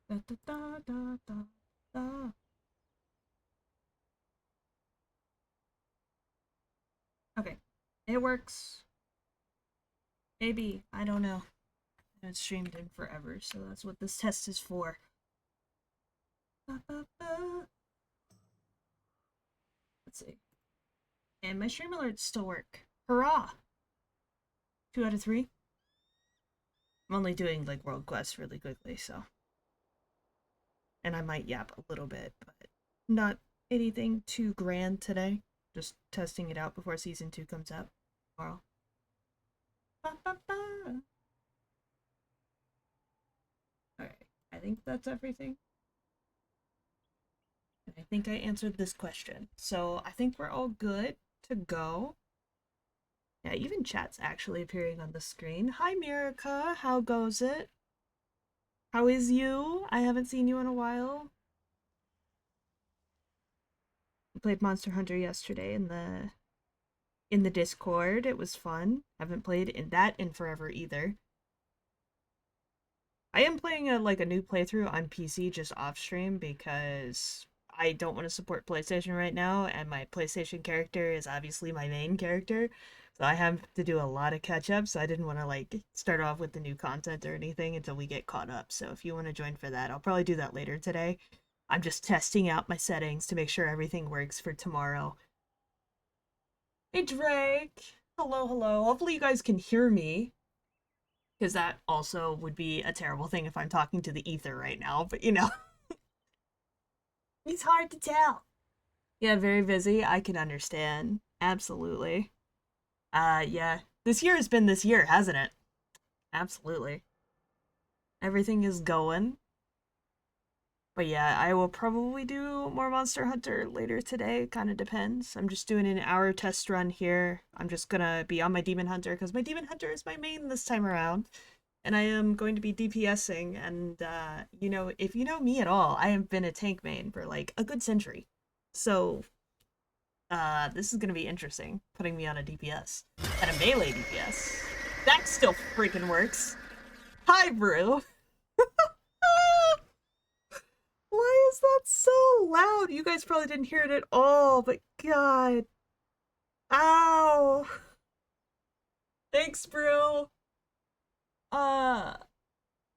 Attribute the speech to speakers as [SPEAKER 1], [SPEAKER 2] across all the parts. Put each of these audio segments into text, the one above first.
[SPEAKER 1] Da, da, da, da, da, da. Okay. It works. Maybe. I don't know. I haven't streamed in forever, so that's what this test is for. Ba, ba, ba. Let's see. And my stream alerts still work. Hurrah! 2 out of 3. I'm only doing like world quests really quickly, so. And I might yap a little bit, but not anything too grand today. Just testing it out before season 2 comes out tomorrow. Ba, ba, ba. Alright, I think that's everything. And I think I answered this question. So I think we're all good to go. Yeah, even chat's actually appearing on the screen. Hi, Mirica. How goes it? How is you? I haven't seen you in a while. We played Monster Hunter yesterday in the Discord. It was fun. Haven't played in that in forever either. I am playing a new playthrough on PC just off stream because I don't want to support PlayStation right now, and my PlayStation character is obviously my main character. So I have to do a lot of catch up, so I didn't want to like start off with the new content or anything until we get caught up. So if you want to join for that, I'll probably do that later today. I'm just testing out my settings to make sure everything works for tomorrow. Hey Drake! Hello, hello. Hopefully you guys can hear me, because that also would be a terrible thing if I'm talking to the ether right now, but you know. It's hard to tell. Yeah, very busy. I can understand. Absolutely. Yeah. This year has been this year, hasn't it? Absolutely. Everything is going. But yeah, I will probably do more Monster Hunter later today. Kind of depends. I'm just doing an hour test run here. I'm just gonna be on my Demon Hunter because my Demon Hunter is my main this time around. And I am going to be DPSing. And, if you know me at all, I have been a tank main for like a good century. So, this is gonna be interesting, putting me on a DPS. And a melee DPS. That still freaking works. Hi, Brew! Why is that so loud? You guys probably didn't hear it at all, but God. Ow! Thanks, Brew! Uh,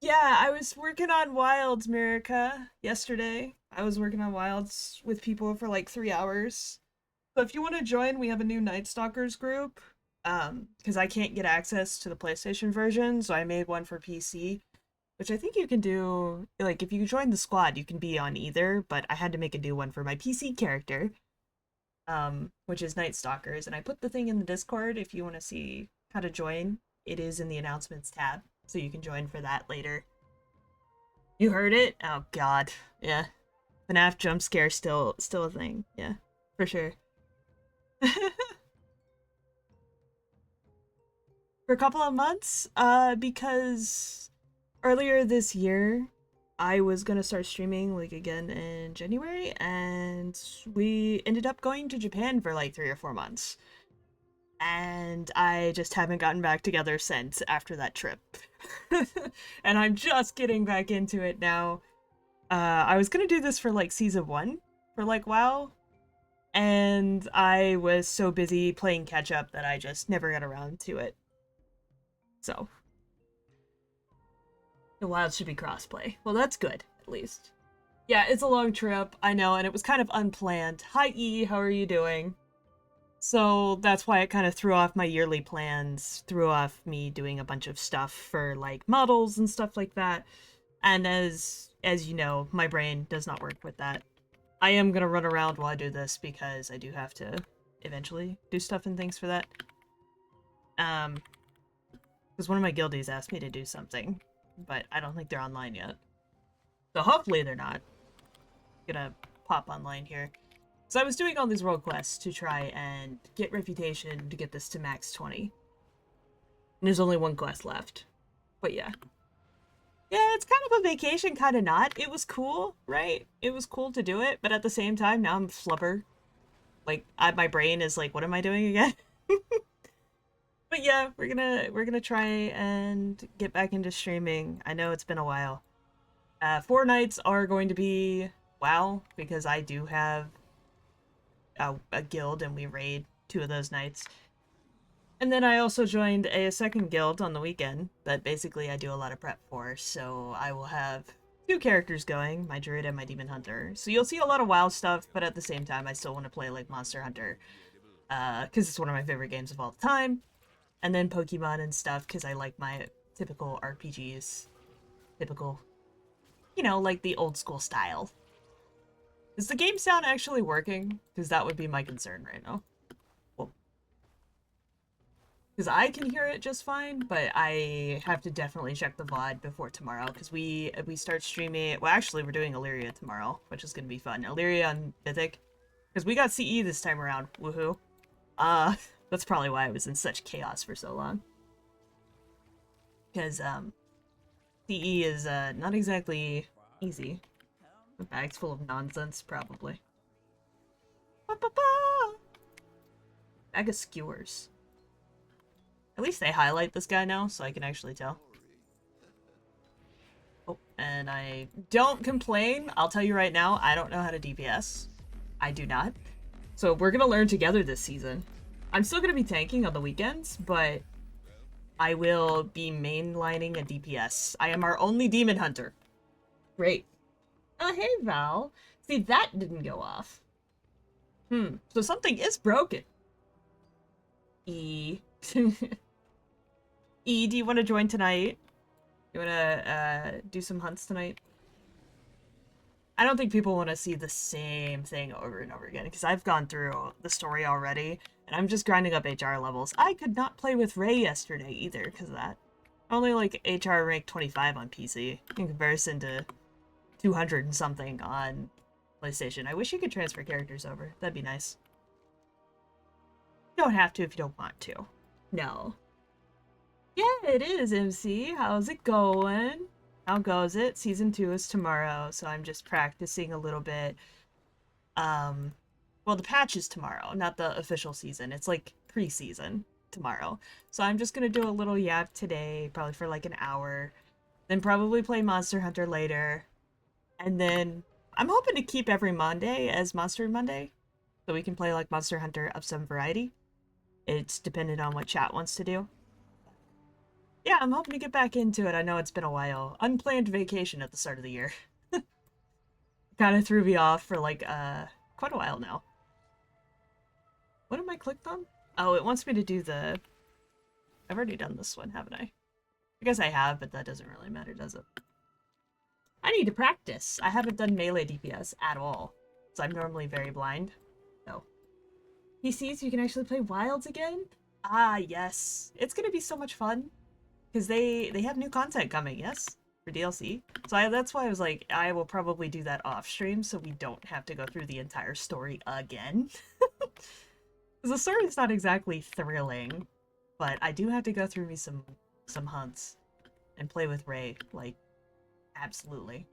[SPEAKER 1] yeah, I was working on Wilds, Mirica, yesterday. I was working on Wilds with people for like 3 hours. So if you want to join, we have a new Night Stalkers group. Because I can't get access to the PlayStation version, so I made one for PC, which I think you can do. Like, if you join the squad, you can be on either, but I had to make a new one for my PC character, which is Night Stalkers, and I put the thing in the Discord if you want to see how to join. It is in the announcements tab, so you can join for that later. You heard it? Oh God, yeah. FNAF jump scare still a thing. Yeah, for sure. For a couple of months, because earlier this year I was gonna start streaming like again in January, and we ended up going to Japan for like 3 or 4 months. And I just haven't gotten back together since after that trip. And I'm just getting back into it now. I was gonna do this for like season 1 for like WoW, and I was so busy playing catch up that I just never got around to it. So the Wild should be crossplay. Well, that's good, at least. Yeah, it's a long trip, I know, and it was kind of unplanned. Hi E, how are you doing? So that's why it kind of threw off my yearly plans, threw off me doing a bunch of stuff for like models and stuff like that. And as you know, my brain does not work with that. I am gonna run around while I do this because I do have to eventually do stuff and things for that. Because one of my guildies asked me to do something, but I don't think they're online yet. So hopefully they're not. I'm gonna pop online here. So I was doing all these world quests to try and get reputation to get this to max 20. And there's only one quest left. But yeah. Yeah, it's kind of a vacation, kind of not. It was cool, right? It was cool to do it, but at the same time, now I'm flubber. Like, my brain is like, what am I doing again? But yeah, we're gonna try and get back into streaming. I know it's been a while. 4 nights are going to be WoW, because I do have a guild and we raid 2 of those nights. And then I also joined a second guild on the weekend that basically I do a lot of prep for, so I will have 2 characters going, my druid and my demon hunter. So you'll see a lot of WoW stuff, but at the same time I still want to play like Monster Hunter, because it's one of my favorite games of all time. And then Pokemon and stuff, because I like my typical RPGs. Typical, you know, like the old school style. Is the game sound actually working? Because that would be my concern right now. Because I can hear it just fine, but I have to definitely check the VOD before tomorrow, because we start streaming. Well, actually, we're doing Illyria tomorrow, which is going to be fun. Illyria on Mythic, because we got CE this time around. Woohoo. That's probably why I was in such chaos for so long. Because, CE is, not exactly easy. The bag's full of nonsense, probably. Ba-ba-ba! Bag of skewers. At least they highlight this guy now, so I can actually tell. Oh, and I don't complain. I'll tell you right now, I don't know how to DPS. I do not. So we're gonna learn together this season. I'm still gonna be tanking on the weekends, but I will be mainlining a DPS. I am our only demon hunter. Great. Oh, hey, Val. See, that didn't go off. So something is broken. E. E, do you want to join tonight? You want to do some hunts tonight? I don't think people want to see the same thing over and over again, because I've gone through the story already, and I'm just grinding up HR levels. I could not play with Ray yesterday either because of that. Only like HR rank 25 on PC in comparison to 200 and something on PlayStation. I wish you could transfer characters over. That'd be nice. You don't have to if you don't want to. No. Yeah, it is, MC. How's it going? How goes it? Season 2 is tomorrow, so I'm just practicing a little bit. Well, the patch is tomorrow, not the official season. It's like pre-season tomorrow. So I'm just gonna do a little yap today, probably for like an hour. Then probably play Monster Hunter later. And then I'm hoping to keep every Monday as Monster Monday, so we can play like Monster Hunter of some variety. It's dependent on what chat wants to do. Yeah, I'm hoping to get back into it. I know it's been a while. Unplanned vacation at the start of the year. Kind of threw me off for like quite a while now. What am I clicked on? Oh, it wants me to do the... I've already done this one, haven't I? I guess I have, but that doesn't really matter, does it? I need to practice. I haven't done melee DPS at all, so I'm normally very blind. So, PCs, you can actually play Wilds again? Ah, yes. It's gonna be so much fun. Because they have new content coming, yes? For DLC. So that's why I was like, I will probably do that off stream so we don't have to go through the entire story again. Because the story's not exactly thrilling, but I do have to go through me some hunts and play with Ray, like, absolutely.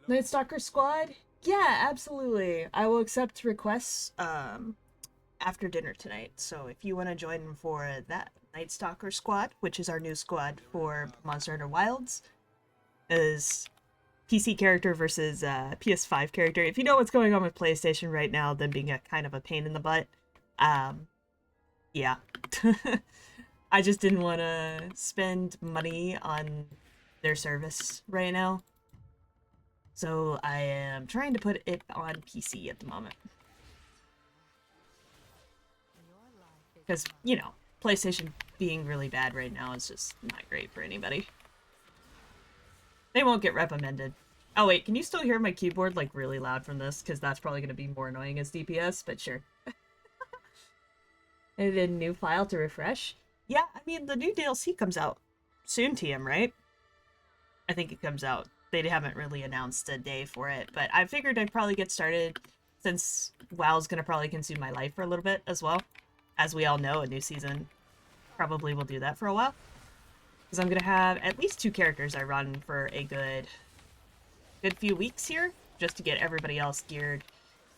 [SPEAKER 1] Night Stalker Squad? Yeah, absolutely. I will accept requests after dinner tonight. So if you want to join for that Night Stalker Squad, which is our new squad for Monster Hunter Wilds, is PC character versus PS5 character. If you know what's going on with PlayStation right now, them being a kind of a pain in the butt, yeah. I just didn't want to spend money on their service right now. So I am trying to put it on PC at the moment. Because, you know, PlayStation being really bad right now is just not great for anybody. They won't get reprimanded. Oh wait, can you still hear my keyboard like really loud from this? Because that's probably going to be more annoying as DPS, but sure. Edited a new file to refresh? Yeah, I mean, the new DLC comes out soon, TM, right? I think it comes out. They haven't really announced a day for it, but I figured I'd probably get started since WoW's going to probably consume my life for a little bit as well. As we all know, a new season probably will do that for a while. Because I'm going to have at least 2 characters I run for a good few weeks here, just to get everybody else geared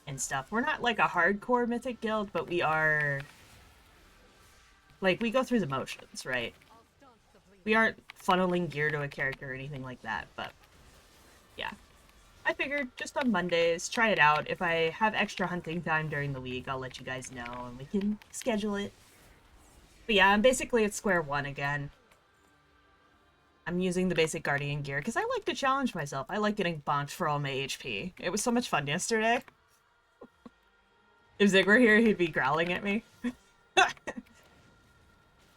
[SPEAKER 1] and stuff. We're not like a hardcore Mythic guild, but we are... Like, we go through the motions, right? We aren't funneling gear to a character or anything like that, but yeah. I figured just on Mondays, try it out. If I have extra hunting time during the week, I'll let you guys know and we can schedule it. But yeah, I'm basically at square one again. I'm using the basic Guardian gear because I like to challenge myself. I like getting bonked for all my HP. It was so much fun yesterday. If Zig were here, he'd be growling at me.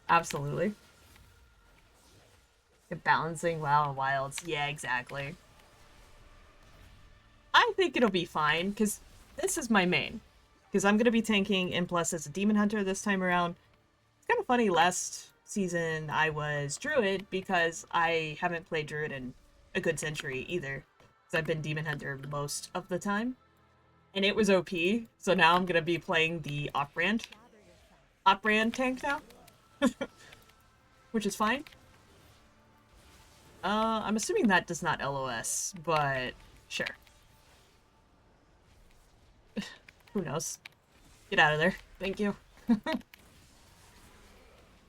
[SPEAKER 1] Absolutely. Balancing WoW and Wilds. Yeah, exactly. I think it'll be fine, because this is my main. Because I'm going to be tanking M+ as a Demon Hunter this time around. It's kind of funny, last season I was Druid, because I haven't played Druid in a good century either. Because I've been Demon Hunter most of the time. And it was OP, so now I'm going to be playing the off-brand tank now. Which is fine. I'm assuming that does not LOS, but sure. Who knows? Get out of there. Thank you.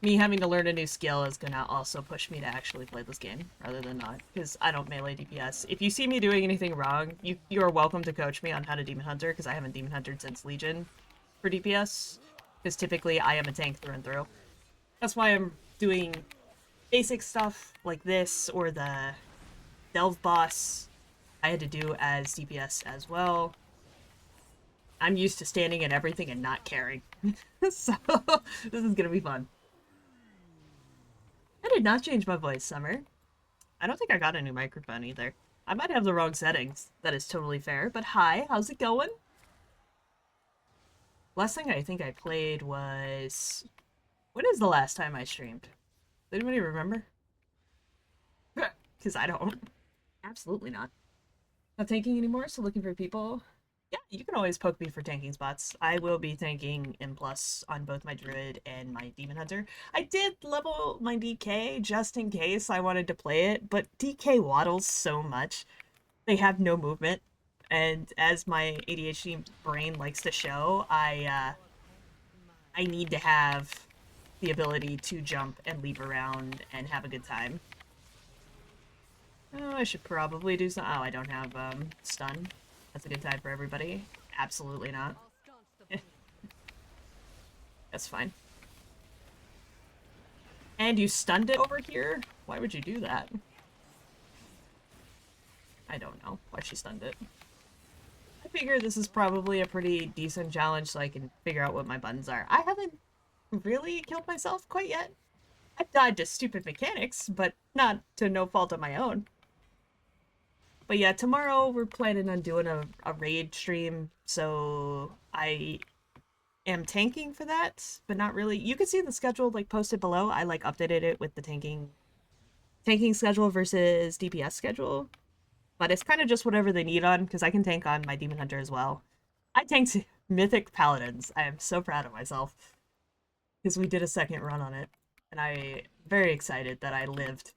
[SPEAKER 1] Me having to learn a new skill is gonna also push me to actually play this game, rather than not, because I don't melee DPS. If you see me doing anything wrong, you are welcome to coach me on how to Demon Hunter, because I haven't Demon Huntered since Legion for DPS, because typically I am a tank through and through. That's why I'm doing basic stuff like this, or the Delve boss I had to do as DPS as well. I'm used to standing at everything and not caring. So, this is gonna be fun. I did not change my voice, Summer. I don't think I got a new microphone either. I might have the wrong settings. That is totally fair. But hi, how's it going? Last thing I think I played was... When is the last time I streamed? Does anybody remember? Because I don't. Absolutely not. Not tanking anymore, so looking for people. Yeah, you can always poke me for tanking spots. I will be tanking M+ on both my Druid and my Demon Hunter. I did level my DK just in case I wanted to play it, but DK waddles so much. They have no movement. And as my ADHD brain likes to show, I need to have the ability to jump and leap around and have a good time. Oh, I should probably do some... Oh, I don't have stun. That's a good time for everybody. Absolutely not. That's fine. And you stunned it over here? Why would you do that? I don't know why she stunned it. I figure this is probably a pretty decent challenge so I can figure out what my buttons are. I haven't really killed myself quite yet. I've died to stupid mechanics, but not to no fault of my own. But yeah, tomorrow we're planning on doing a raid stream, so I am tanking for that, but not really. You can see the schedule like posted below. I like updated it with the tanking schedule versus DPS schedule, but it's kind of just whatever they need on, because I can tank on my Demon Hunter as well. I tanked Mythic Paladins. I am so proud of myself, because we did a second run on it, and I'm very excited that I lived.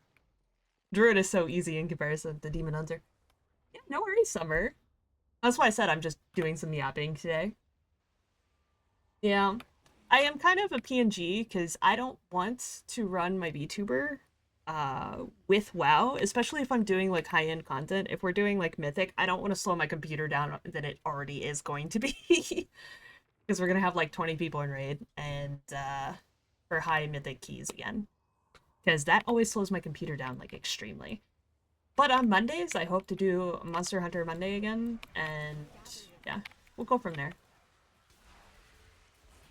[SPEAKER 1] Druid is so easy in comparison to Demon Hunter. Yeah, no worries, Summer. That's why I said I'm just doing some yapping today. Yeah. I am kind of a PNG because I don't want to run my VTuber with WoW, especially if I'm doing like high-end content. If we're doing like Mythic, I don't want to slow my computer down than it already is going to be. Because we're going to have like 20 people in raid and for high Mythic keys again. Because that always slows my computer down like extremely. But on Mondays, I hope to do Monster Hunter Monday again, and yeah, we'll go from there.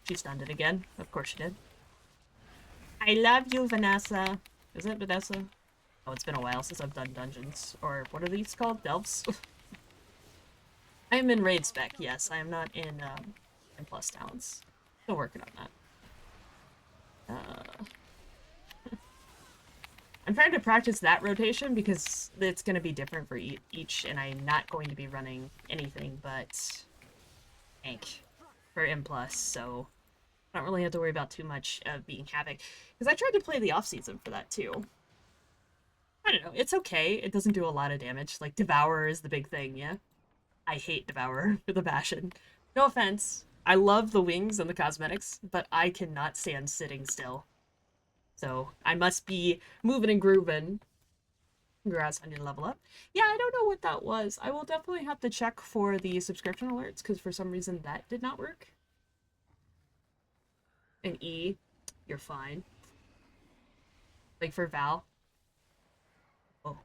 [SPEAKER 1] She stunned it again. Of course she did. I love you, Vanessa. Is it Vanessa? Oh, it's been a while since I've done dungeons. Or what are these called? Delves? I am in raid spec, yes. I am not in M+ talents. Still working on that. I'm trying to practice that rotation because it's going to be different for each, and I'm not going to be running anything but tank for M+, so I don't really have to worry about too much of being Havoc. Because I tried to play the off-season for that, too. I don't know, it's okay. It doesn't do a lot of damage. Like, Devourer is the big thing, yeah? I hate Devourer for the Bastion. No offense. I love the wings and the cosmetics, but I cannot stand sitting still. So I must be moving and grooving. Congrats on your level up. Yeah, I don't know what that was. I will definitely have to check for the subscription alerts because for some reason that did not work. An E, you're fine. Like for Val. Oh,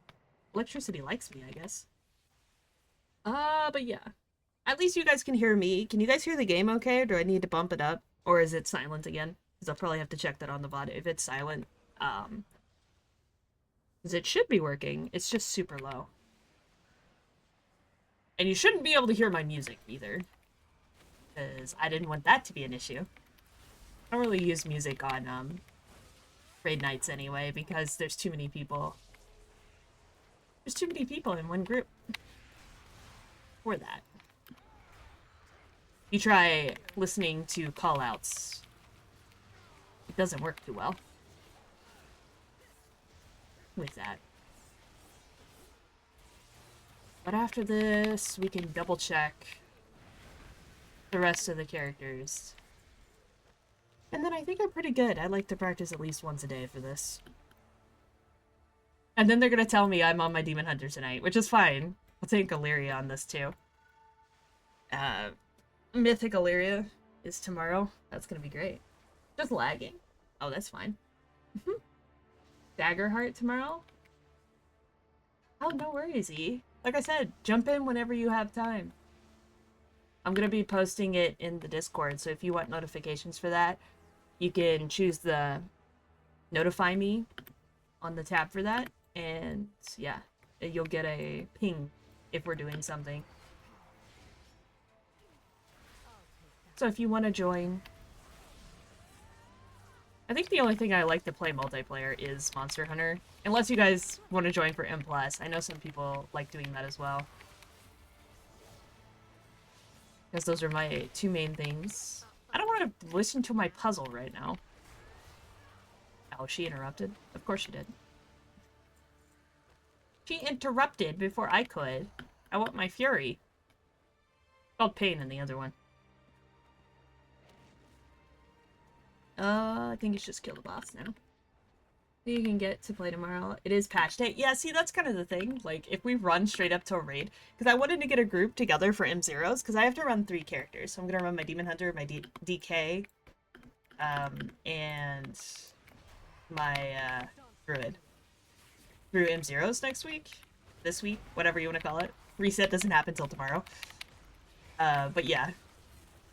[SPEAKER 1] electricity likes me, I guess. But yeah. At least you guys can hear me. Can you guys hear the game okay, or do I need to bump it up? Or is it silent again? Because I'll probably have to check that on the VOD. If it's silent, because it should be working. It's just super low. And you shouldn't be able to hear my music either. Because I didn't want that to be an issue. I don't really use music on, raid nights anyway, because there's too many people. There's too many people in one group for that. You try listening to callouts. It doesn't work too well with that. But after this, we can double check the rest of the characters. And then I think I'm pretty good. I like to practice at least once a day for this. And then they're gonna tell me I'm on my Demon Hunter tonight, which is fine. I'll take Illyria on this too. Mythic Illyria is tomorrow. That's gonna be great. Just lagging. Oh, that's fine. Daggerheart tomorrow? Oh, no worries, E. Like I said, jump in whenever you have time. I'm gonna be posting it in the Discord, so if you want notifications for that, you can choose the notify me on the tab for that, and yeah, you'll get a ping if we're doing something. So if you want to join, I think the only thing I like to play multiplayer is Monster Hunter. Unless you guys want to join for M+. I know some people like doing that as well. Because those are my two main things. I don't want to listen to my puzzle right now. Oh, she interrupted? Of course she did. She interrupted before I could. I want my fury. Called pain in the other one. I think it's just kill the boss now. You can get to play tomorrow. It is patch day. Yeah, see, that's kind of the thing. Like, if we run straight up to a raid, because I wanted to get a group together for M0s, because I have to run 3 characters. So I'm going to run my Demon Hunter, my DK, and my Druid through M0s next week. This week, whatever you want to call it. Reset doesn't happen till tomorrow. But yeah.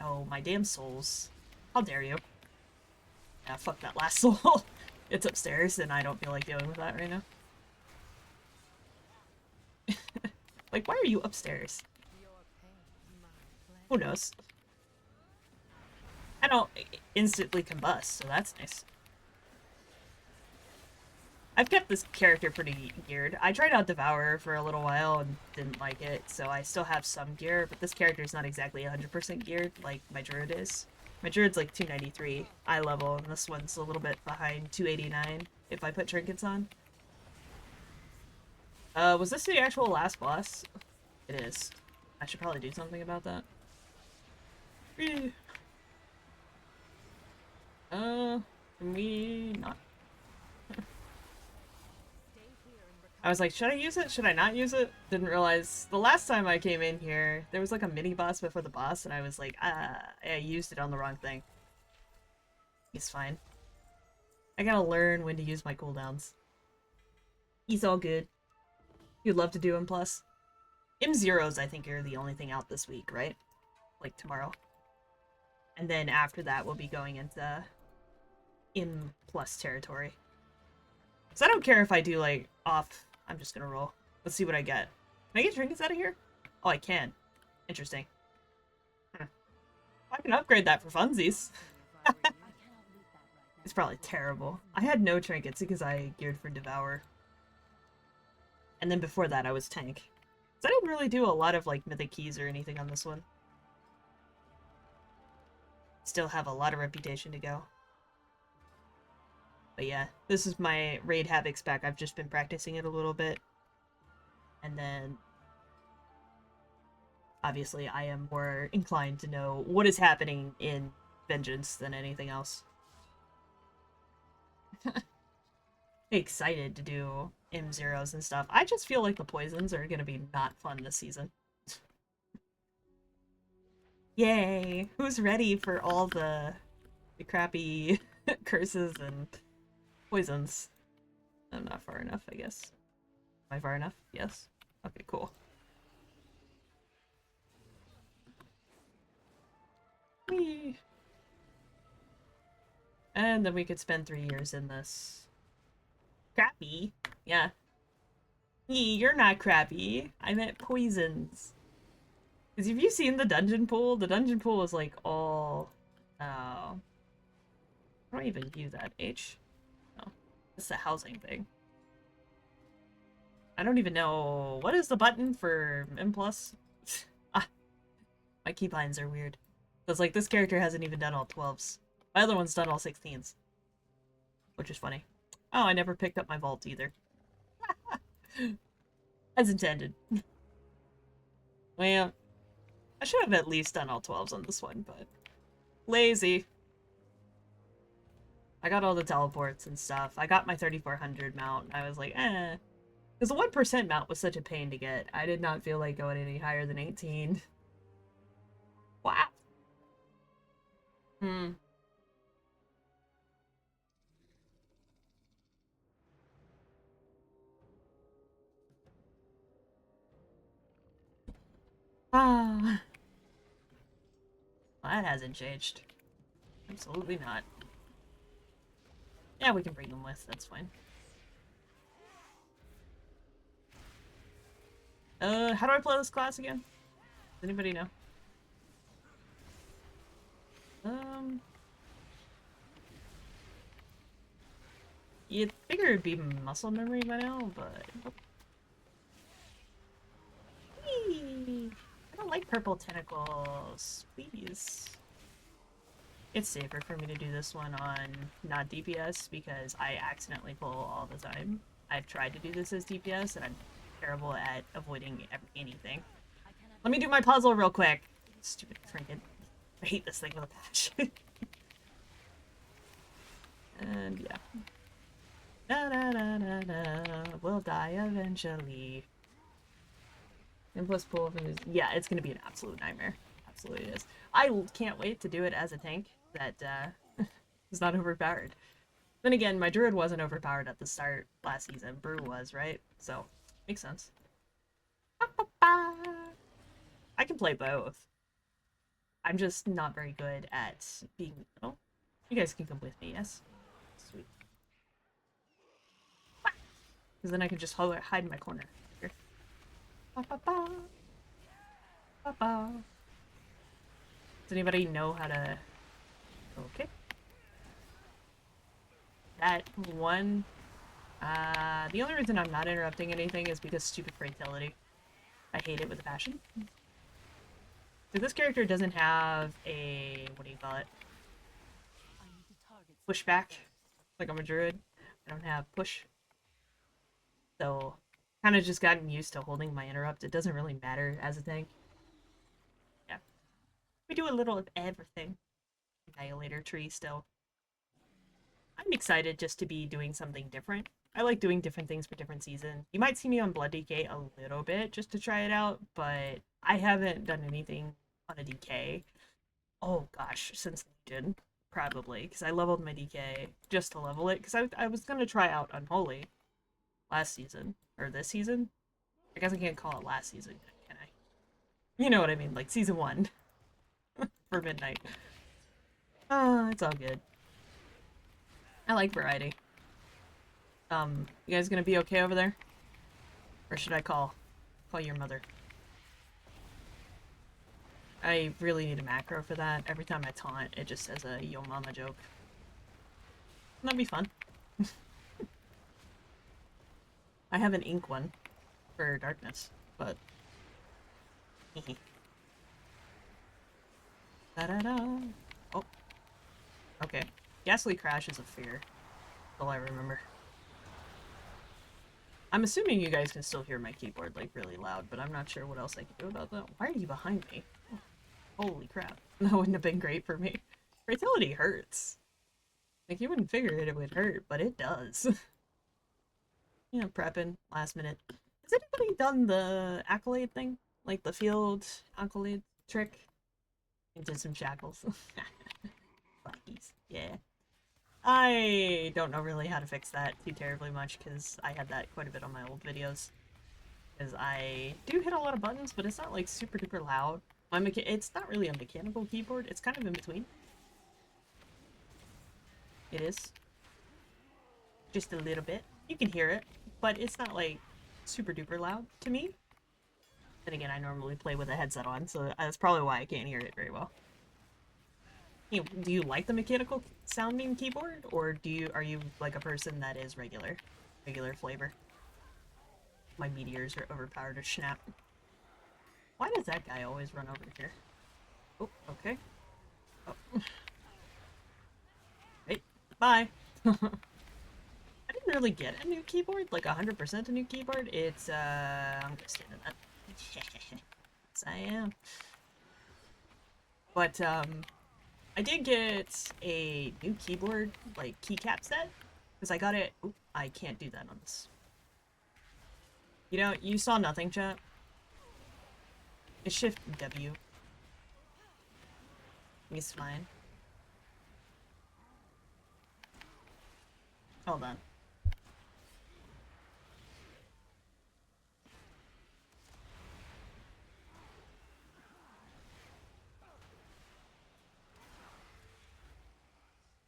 [SPEAKER 1] Oh, my damn souls. How dare you. Yeah, fuck that last soul. It's upstairs, and I don't feel like dealing with that right now. Like, why are you upstairs? Who knows? I don't instantly combust, so that's nice. I've kept this character pretty geared. I tried out Devourer for a little while and didn't like it, so I still have some gear, but this character is not exactly 100% geared like my Druid is. My Druid's like 293 eye level, and this one's a little bit behind 289 if I put trinkets on. Was this the actual last boss? It is. I should probably do something about that. Can we not? I was like, should I use it? Should I not use it? Didn't realize the last time I came in here, there was like a mini boss before the boss, and I was like, I used it on the wrong thing. It's fine. I gotta learn when to use my cooldowns. He's all good. You'd love to do M+. M0s, I think, are the only thing out this week, right? Like tomorrow. And then after that, we'll be going into M+ territory. So I don't care if I do, like, off. I'm just gonna roll. Let's see what I get. Can I get trinkets out of here? Oh, I can. Interesting. I can upgrade that for funsies. It's probably terrible. I had no trinkets because I geared for Devour. And then before that, I was tank. So I didn't really do a lot of, like, mythic keys or anything on this one. Still have a lot of reputation to go. But yeah, this is my Raid Havoc spec. I've just been practicing it a little bit. And then, obviously, I am more inclined to know what is happening in Vengeance than anything else. excited to do M0s and stuff. I just feel like the poisons are gonna be not fun this season. Yay! Who's ready for all the crappy curses and poisons? I'm not far enough, I guess. Am I far enough? Yes. Okay, cool. Whee! And then we could spend 3 years in this. Crappy? Yeah. You're not crappy. I meant poisons. Because have you seen the dungeon pool? The dungeon pool is like all... Oh. I don't even view that. H? No. It's the housing thing. I don't even know. What is the button for M+? Ah, my keybinds are weird. It's like this character hasn't even done all 12s. My other one's done all 16s. Which is funny. Oh, I never picked up my vault either. As intended. Well, I should have at least done all 12s on this one, but... Lazy. I got all the teleports and stuff. I got my 3400 mount. I was like, eh. Because the 1% mount was such a pain to get. I did not feel like going any higher than 18. Wow. Hmm. Ah. Well, that hasn't changed. Absolutely not. Yeah, we can bring them with. That's fine. How do I play this class again? Does anybody know? You'd figure it'd be muscle memory by now, but... Whee! I don't like purple tentacles. Please. It's safer for me to do this one on not DPS because I accidentally pull all the time. I've tried to do this as DPS and I'm terrible at avoiding anything. Let me do my puzzle real quick. Stupid trinket. I hate this thing with a passion. And yeah. Da da da da da. We'll die eventually. And plus pull is, yeah, it's gonna be an absolute nightmare. Absolutely is. I can't wait to do it as a tank that is not overpowered. Then again, my druid wasn't overpowered at the start last season. Brew was, right? So, makes sense. I can play both. I'm just not very good at being... Oh, you guys can come with me, yes? Sweet. Because then I can just hide in my corner. Here. Ba-ba-ba. Ba-ba. Does anybody know how to... Okay. That one... the only reason I'm not interrupting anything is because stupid fatality. I hate it with a passion. So this character doesn't have a... What do you call it? Pushback. Like I'm a druid. I don't have push. So, kind of just gotten used to holding my interrupt. It doesn't really matter as a tank. Yeah. We do a little of everything. Annihilator tree still. I'm excited just to be doing something different. I like doing different things for different seasons. You might see me on Blood DK a little bit just to try it out, but I haven't done anything on a DK. Oh gosh, since Legion, probably, because I leveled my DK just to level it, because I was going to try out Unholy last season, or this season. I guess I can't call it last season, can I? You know what I mean, like season 1 for Midnight. It's all good. I like variety. You guys gonna be okay over there? Or should I call your mother? I really need a macro for that. Every time I taunt, it just says a yo mama joke. That'd be fun. I have an ink one for darkness, but... Da-da-da. Oh. Okay. Ghastly Crash is a fear. That's all I remember. I'm assuming you guys can still hear my keyboard, like, really loud, but I'm not sure what else I can do about that. Why are you behind me? Oh, holy crap. That wouldn't have been great for me. Fatality hurts. Like, you wouldn't figure it would hurt, but it does. you know, prepping last minute. Has anybody done the accolade thing? Like the field accolade trick? Into some shackles. Fuckies. Yeah. I don't know really how to fix that too terribly much because I had that quite a bit on my old videos. Because I do hit a lot of buttons, but it's not like super duper loud. It's not really a mechanical keyboard. It's kind of in between. It is. Just a little bit. You can hear it, but it's not like super duper loud to me. Then again, I normally play with a headset on, so that's probably why I can't hear it very well. You know, do you like the mechanical sounding keyboard, or are you like a person that is regular flavor? My meteors are overpowered as snap. Why does that guy always run over here? Oh, okay. Oh. Hey, bye. I didn't really get a new keyboard, like 100% a new keyboard. It's, I'm gonna stand in that. Yes, I am. But, I did get a new keyboard, like, keycap set, because I got it. Oop, I can't do that on this. You know, you saw nothing, chat. It's Shift W. It's fine. Hold on.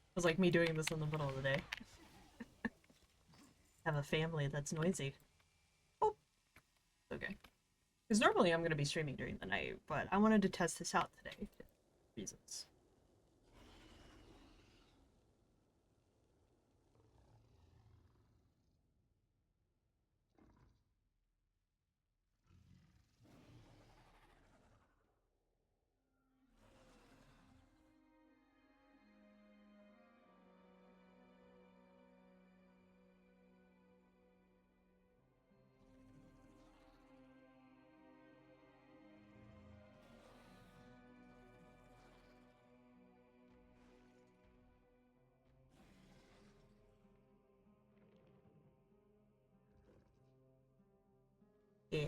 [SPEAKER 1] It was like me doing this in the middle of the day. Have a family that's noisy. Oh, okay. Because normally I'm going to be streaming during the night, but I wanted to test this out today for reasons. Yeah.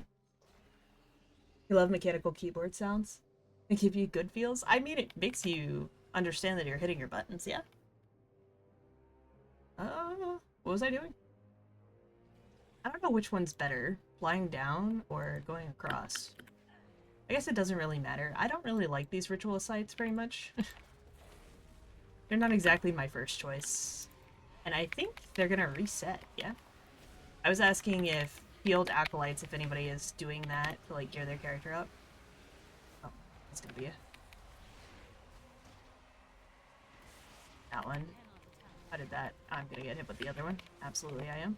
[SPEAKER 1] You love mechanical keyboard sounds? They give you good feels? I mean, it makes you understand that you're hitting your buttons, yeah? What was I doing? I don't know which one's better, flying down or going across. I guess it doesn't really matter. I don't really like these ritual sites very much. They're not exactly my first choice. And I think they're gonna reset, yeah? I was asking if Field Acolytes, if anybody is doing that to, like, gear their character up. Oh, that's gonna be it. That one. How did that? I'm gonna get hit with the other one. Absolutely I am.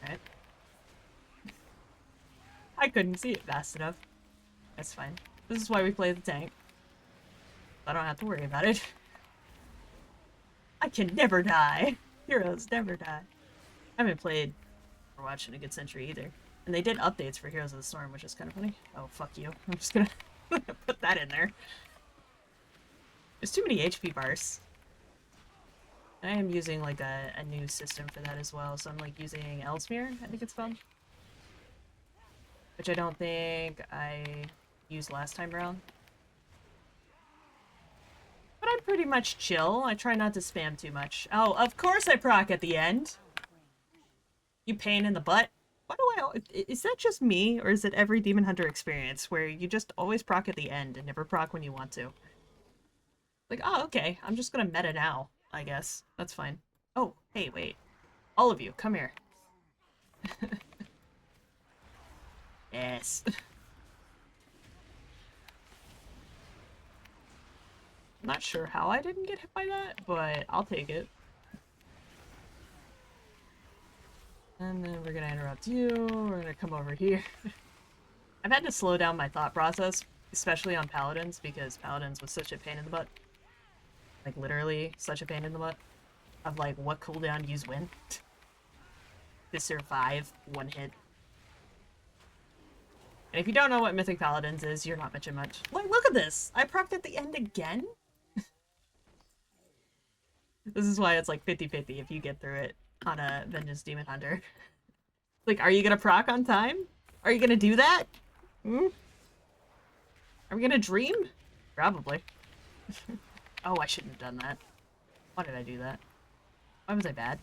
[SPEAKER 1] Alright. I couldn't see it fast enough. That's fine. This is why we play the tank. I don't have to worry about it. I can never die. Heroes never die. I haven't played Overwatch in a good century either. And they did updates for Heroes of the Storm, which is kind of funny. Oh, fuck you. I'm just gonna put that in there. There's too many HP bars. I am using like a new system for that as well, so I'm like using Ellesmere, I think it's called. Which I don't think I used last time around. But I'm pretty much chill. I try not to spam too much. Oh, of course I proc at the end! You pain in the butt. Why do I... Is that just me, or is it every Demon Hunter experience, where you just always proc at the end and never proc when you want to? Like, oh, okay, I'm just gonna meta now, I guess. That's fine. Oh, hey, wait. All of you, come here. Yes. I'm not sure how I didn't get hit by that, but I'll take it. And then we're gonna interrupt you, we're gonna come over here. I've had to slow down my thought process, especially on Paladins, because Paladins was such a pain in the butt. Like, literally, such a pain in the butt. Of, like, what cooldown use when? To survive one hit. And if you don't know what Mythic Paladins is, you're not missing much. Like, look at this! I procced at the end again? This is why it's like 50-50 if you get through it. on a Vengeance Demon Hunter. Like, are you gonna proc on time? Are you gonna do that? Hmm? Are we gonna dream? Probably. Oh, I shouldn't have done that. Why did I do that? Why was I bad?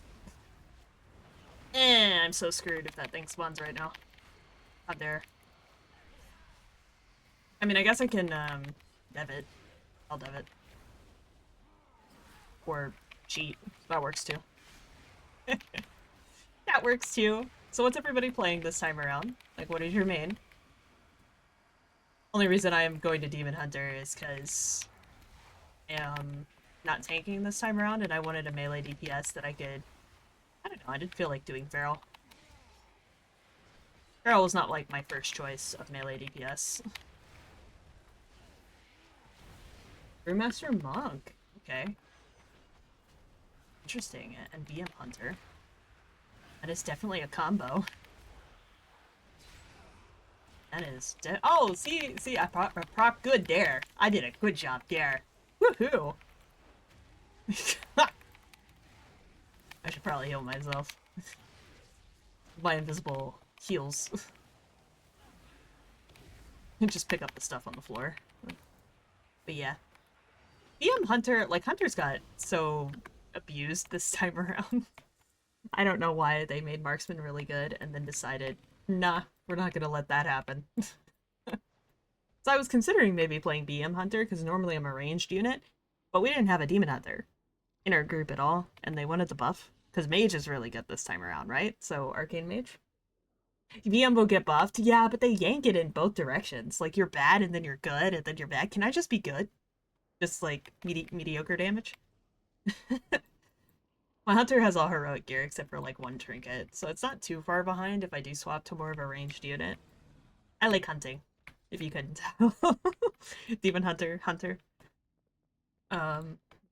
[SPEAKER 1] I'm so screwed if that thing spawns right now. Not there. I mean, I guess I can, dev it. I'll dev it. Or cheat. That works too. That works too. So what's everybody playing this time around? Like, what is your main? Only reason I am going to Demon Hunter is because I am not tanking this time around, and I wanted a melee DPS that I could... I don't know, I didn't feel like doing Feral. Feral was not, like, my first choice of melee DPS. Brewmaster Monk. Okay. Interesting. And BM Hunter. That is definitely a combo. That is oh, see, I prop good there. I did a good job there. Woohoo! I should probably heal myself. My invisible heals. And just pick up the stuff on the floor. But yeah. BM Hunter, like, Hunter's got so abused this time around. I don't know why they made Marksman really good and then decided, nah, we're not gonna let that happen. So I was considering maybe playing BM Hunter, because normally I'm a ranged unit, but we didn't have a Demon Hunter in our group at all, and they wanted the buff, because Mage is really good this time around, right? So Arcane Mage. BM will get buffed, yeah, but they yank it in both directions. Like, you're bad, and then you're good, and then you're bad. Can I just be good? Just, like, mediocre damage? My Hunter has all heroic gear except for, like, one trinket, so it's not too far behind if I do swap to more of a ranged unit. I like hunting, if you couldn't tell. Demon Hunter.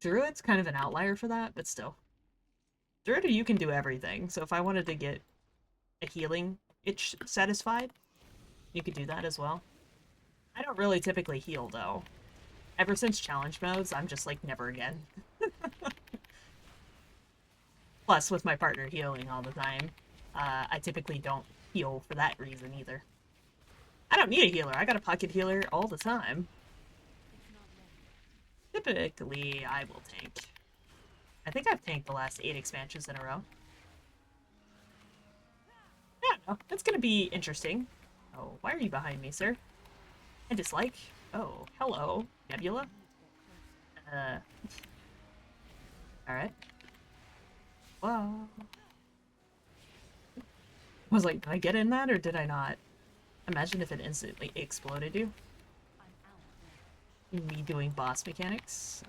[SPEAKER 1] Druid's kind of an outlier for that, but still. Druid, you can do everything, so if I wanted to get a healing itch satisfied, you could do that as well. I don't really typically heal, though. Ever since challenge modes, I'm just like, never again. Plus, with my partner healing all the time, I typically don't heal for that reason either. I don't need a healer. I got a pocket healer all the time. Typically, I will tank. I think I've tanked the last 8 expansions in a row. I don't know. It's gonna be interesting. Oh, why are you behind me, sir? I dislike. Oh, hello, Nebula. Alright. Well... I was like, did I get in that or did I not? Imagine if it instantly exploded you. Me doing boss mechanics.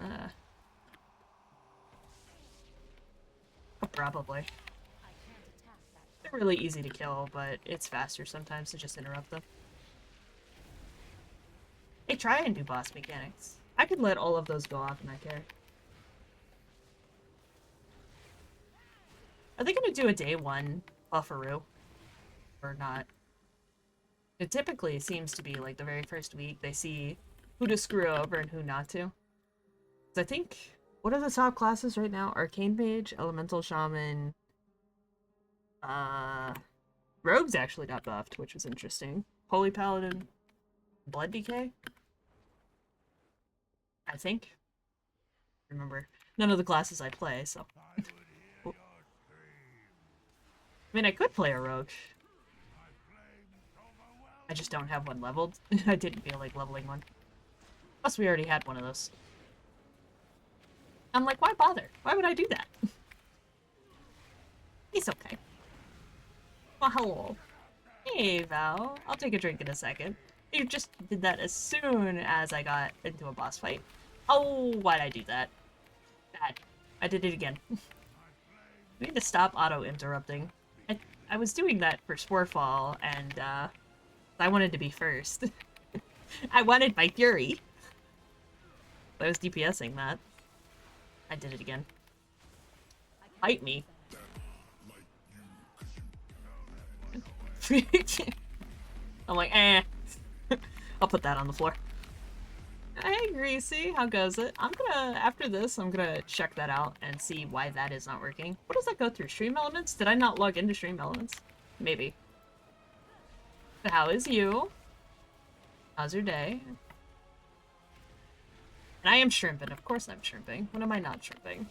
[SPEAKER 1] Probably. They're really easy to kill, but it's faster sometimes to just interrupt them. Hey, try and do boss mechanics. I could let all of those go off and I care. Are they gonna do a day 1 bufferoo? Or not? It typically seems to be like the very first week they see who to screw over and who not to. I think, what are the top classes right now? Arcane Mage, Elemental Shaman, Rogues actually got buffed, which was interesting. Holy Paladin, Blood Decay? I think. Remember, none of the classes I play, so. I mean, I could play a Rogue. I just don't have one leveled. I didn't feel like leveling one. Plus, we already had one of those. I'm like, why bother? Why would I do that? It's okay. Well, hello. Hey, Val. I'll take a drink in a second. You just did that as soon as I got into a boss fight. Oh, why'd I do that? Bad. I did it again. We need to stop auto-interrupting. I was doing that for Sporefall, and, I wanted to be first. I wanted my Fury. I was DPSing that. I did it again. Fight me. I'm like, eh. I'll put that on the floor. Hey, Greasy, how goes it? After this, I'm gonna check that out and see why that is not working. What does that go through? Stream Elements? Did I not log into Stream Elements? Maybe. But how is you? How's your day? And I am shrimping. Of course I'm shrimping. When am I not shrimping?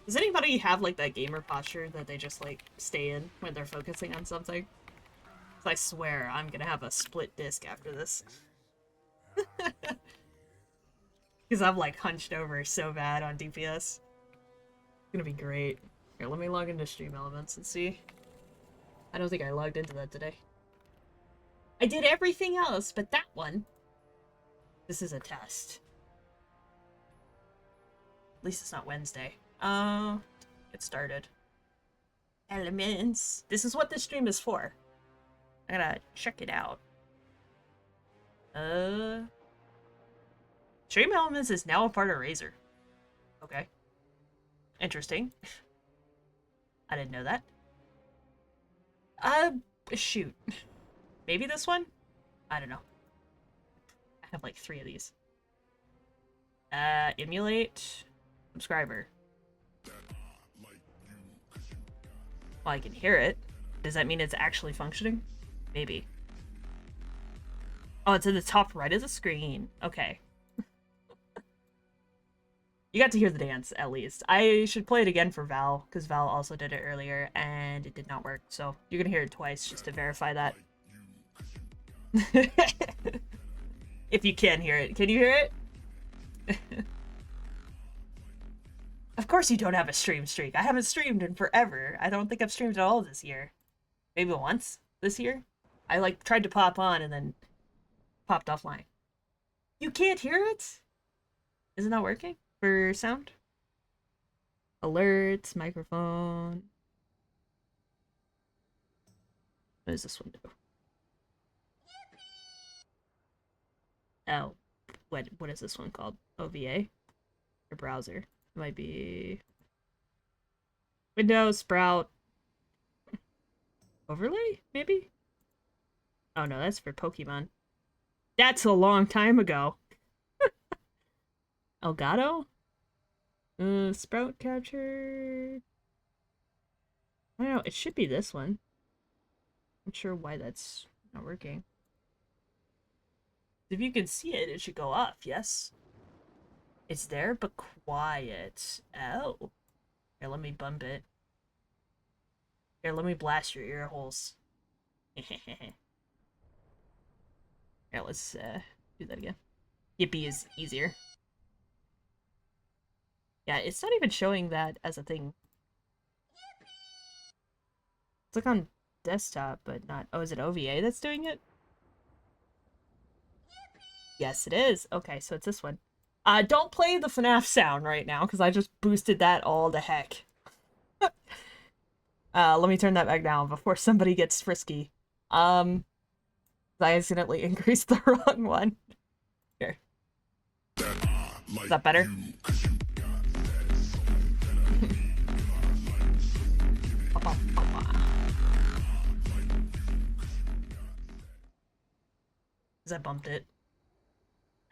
[SPEAKER 1] Does anybody have, like, that gamer posture that they just, like, stay in when they're focusing on something? 'Cause I swear I'm gonna have a split disc after this. Because I'm, like, hunched over so bad on DPS. It's gonna be great. Here, let me log into Stream Elements and see. I don't think I logged into that today. I did everything else, but that one. This is a test. At least it's not Wednesday. Get started. Elements. This is what this stream is for. I gotta check it out. Stream Elements is now a part of Razer. Okay. Interesting. I didn't know that. Shoot. Maybe this one? I don't know. I have like 3 of these. Emulate. Subscriber. Well, I can hear it. Does that mean it's actually functioning? Maybe. Oh, it's in the top right of the screen. Okay. You got to hear the dance, at least. I should play it again for Val, because Val also did it earlier, and it did not work. So you're gonna hear it twice just to verify that. If you can hear it. Can you hear it? Of course you don't have a stream streak. I haven't streamed in forever. I don't think I've streamed at all this year. Maybe once this year. I, like, tried to pop on and then popped offline. You can't hear it? Is it not working for sound? Alerts, microphone. What does this one do? Oh, what is this one called? OVA? Or browser? It might be Windows, Sprout, Overlay, maybe? Oh no, that's for Pokemon. That's a long time ago. Elgato? Sprout capture. I don't know, it should be this one. I'm not sure why that's not working. If you can see it, it should go up, yes? It's there, but quiet. Oh. Here, let me bump it. Here, let me blast your ear holes. Here, let's do that again. Yippee is easier. Yeah, it's not even showing that as a thing. It's like on desktop, but not... Oh, is it OVA that's doing it? Yes, it is. Okay, so it's this one. Don't play the FNAF sound right now, because I just boosted that all to heck. Let me turn that back down before somebody gets frisky. I accidentally increased the wrong one. Here. Is that better? Because I bumped it.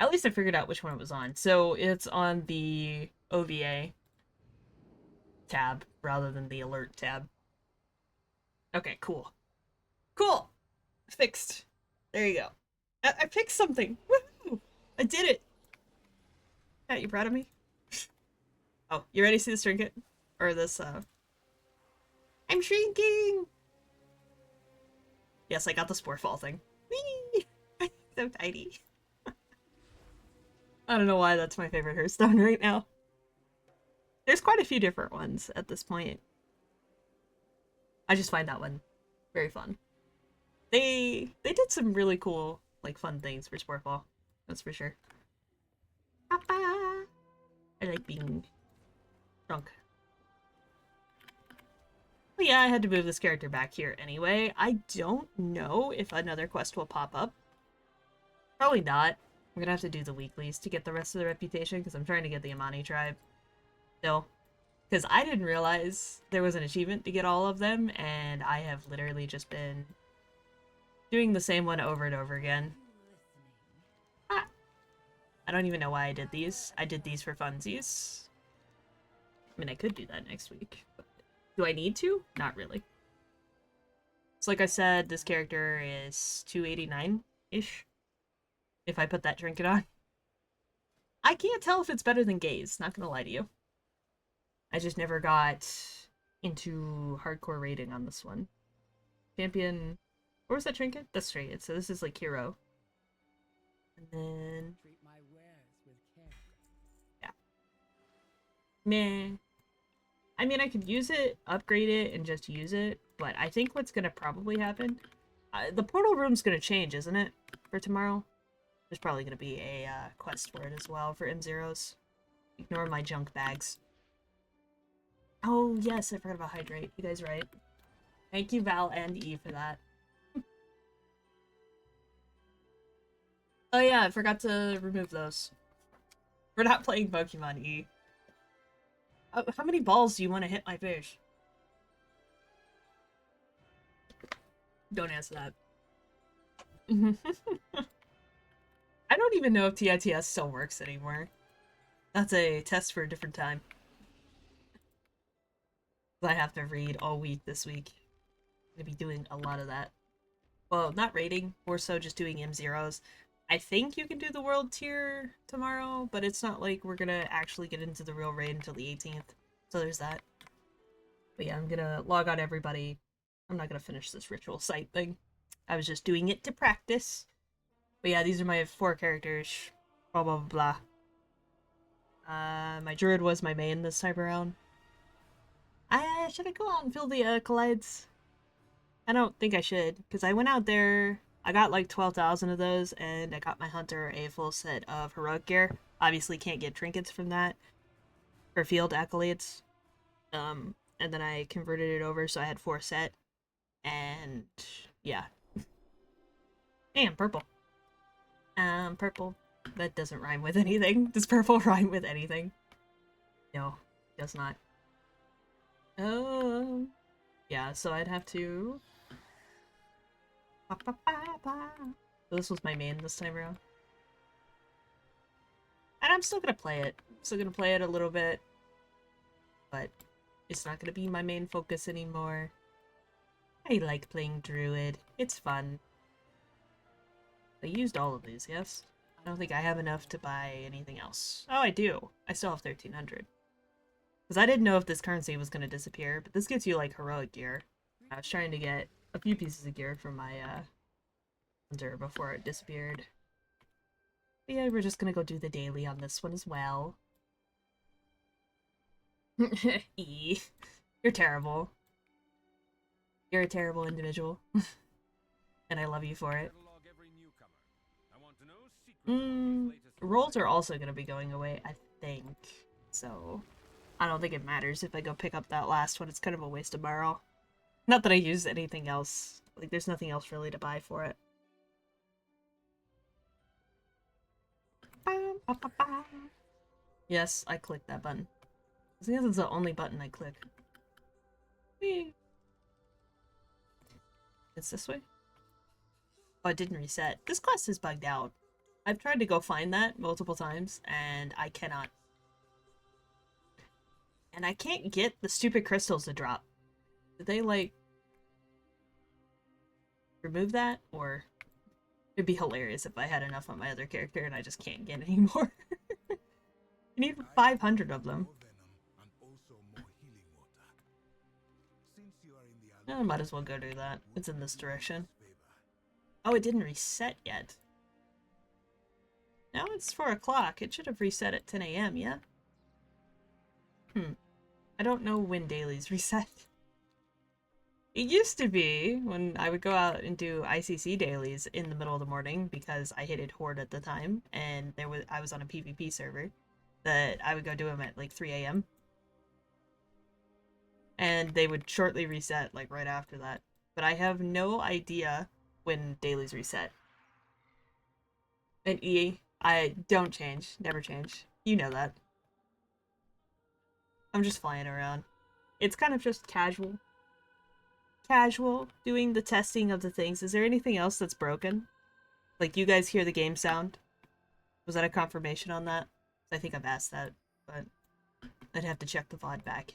[SPEAKER 1] At least I figured out which one it was on. So it's on the OVA tab rather than the alert tab. Okay, cool. Cool! Fixed. There you go. I fixed something! Woohoo! I did it! Pat, you proud of me? Oh, you ready to see this trinket? Or this, I'm shrinking! Yes, I got the spore fall thing. Whee! So tiny. I don't know why that's my favorite Hearthstone right now. There's quite a few different ones at this point. I just find that one very fun. They did some really cool, like, fun things for Sportball. That's for sure. Papa! I like being drunk. But yeah, I had to move this character back here anyway. I don't know if another quest will pop up. Probably not. I'm gonna have to do the weeklies to get the rest of the reputation, because I'm trying to get the Amani tribe still. Because I didn't realize there was an achievement to get all of them, and I have literally just been doing the same one over and over again. Ah! I don't even know why I did these. I did these for funsies. I mean, I could do that next week, but do I need to? Not really. So like I said, this character is 289-ish. If I put that trinket on. I can't tell if it's better than Gaze, not gonna lie to you. I just never got into hardcore rating on this one. Champion... What was that trinket? That's straight. So this is like hero. And then... Yeah. Meh. I mean, I could use it, upgrade it, and just use it, but I think what's gonna probably happen... the portal room's gonna change, isn't it? For tomorrow? There's probably gonna be a quest for it as well for M0s. Ignore my junk bags. Oh, yes, I forgot about Hydrate. You guys right. Thank you, Val and E, for that. Oh yeah, I forgot to remove those. We're not playing Pokemon E. How many balls do you want to hit my fish? Don't answer that. I don't even know if TITS still works anymore. That's a test for a different time. I have to read all week this week. I'm gonna be doing a lot of that. Well, not rating, more so just doing M0s. I think you can do the world tier tomorrow, but it's not like we're gonna actually get into the real raid until the 18th. So there's that. But yeah, I'm gonna log on everybody. I'm not gonna finish this ritual site thing. I was just doing it to practice. But yeah, these are my 4 characters. Blah blah blah blah. My druid was my main this time around. Should I go out and fill the collides? I don't think I should, because I went out there, I got like 12,000 of those, and I got my hunter a full set of heroic gear. Obviously can't get trinkets from that, or field accolades. And then I converted it over, so I had 4 set, and yeah. Damn, purple. Purple. That doesn't rhyme with anything. Does purple rhyme with anything? No, it does not. Oh, yeah, so I'd have to... So this was my main this time around. And I'm still gonna play it. I'm still gonna play it a little bit. But it's not gonna be my main focus anymore. I like playing Druid. It's fun. I used all of these, yes? I don't think I have enough to buy anything else. Oh, I do. I still have 1,300. Because I didn't know if this currency was going to disappear, but this gives you, like, heroic gear. I was trying to get a few pieces of gear from my, hunter before it disappeared. But yeah, we're just gonna go do the daily on this one as well. E. You're terrible. You're a terrible individual. And I love you for it. Rolls are also gonna be going away, I think. So... I don't think it matters if I go pick up that last one. It's kind of a waste of barrel. Not that I use anything else. Like, there's nothing else really to buy for it. Yes, I clicked that button. I think that's the only button I click. Whee! It's this way? Oh, it didn't reset. This quest is bugged out. I've tried to go find that multiple times, and I cannot. And I can't get the stupid crystals to drop. Did they, like, remove that? Or it'd be hilarious if I had enough on my other character and I just can't get any more. I need 500 of them. I might as well go do that. It's in this direction. Oh, it didn't reset yet. Now it's 4 o'clock. It should have reset at 10 a.m., yeah? I don't know when dailies reset. It used to be when I would go out and do ICC dailies in the middle of the morning because I hated Horde at the time, and I was on a PvP server, that I would go do them at like 3 a.m. And they would shortly reset like right after that. But I have no idea when dailies reset. And E, I don't change, never change. You know that. I'm just flying around. It's kind of just casual. Casual, doing the testing of the things. Is there anything else that's broken? Like, you guys hear the game sound? Was that a confirmation on that? I think I've asked that, but I'd have to check the VOD back.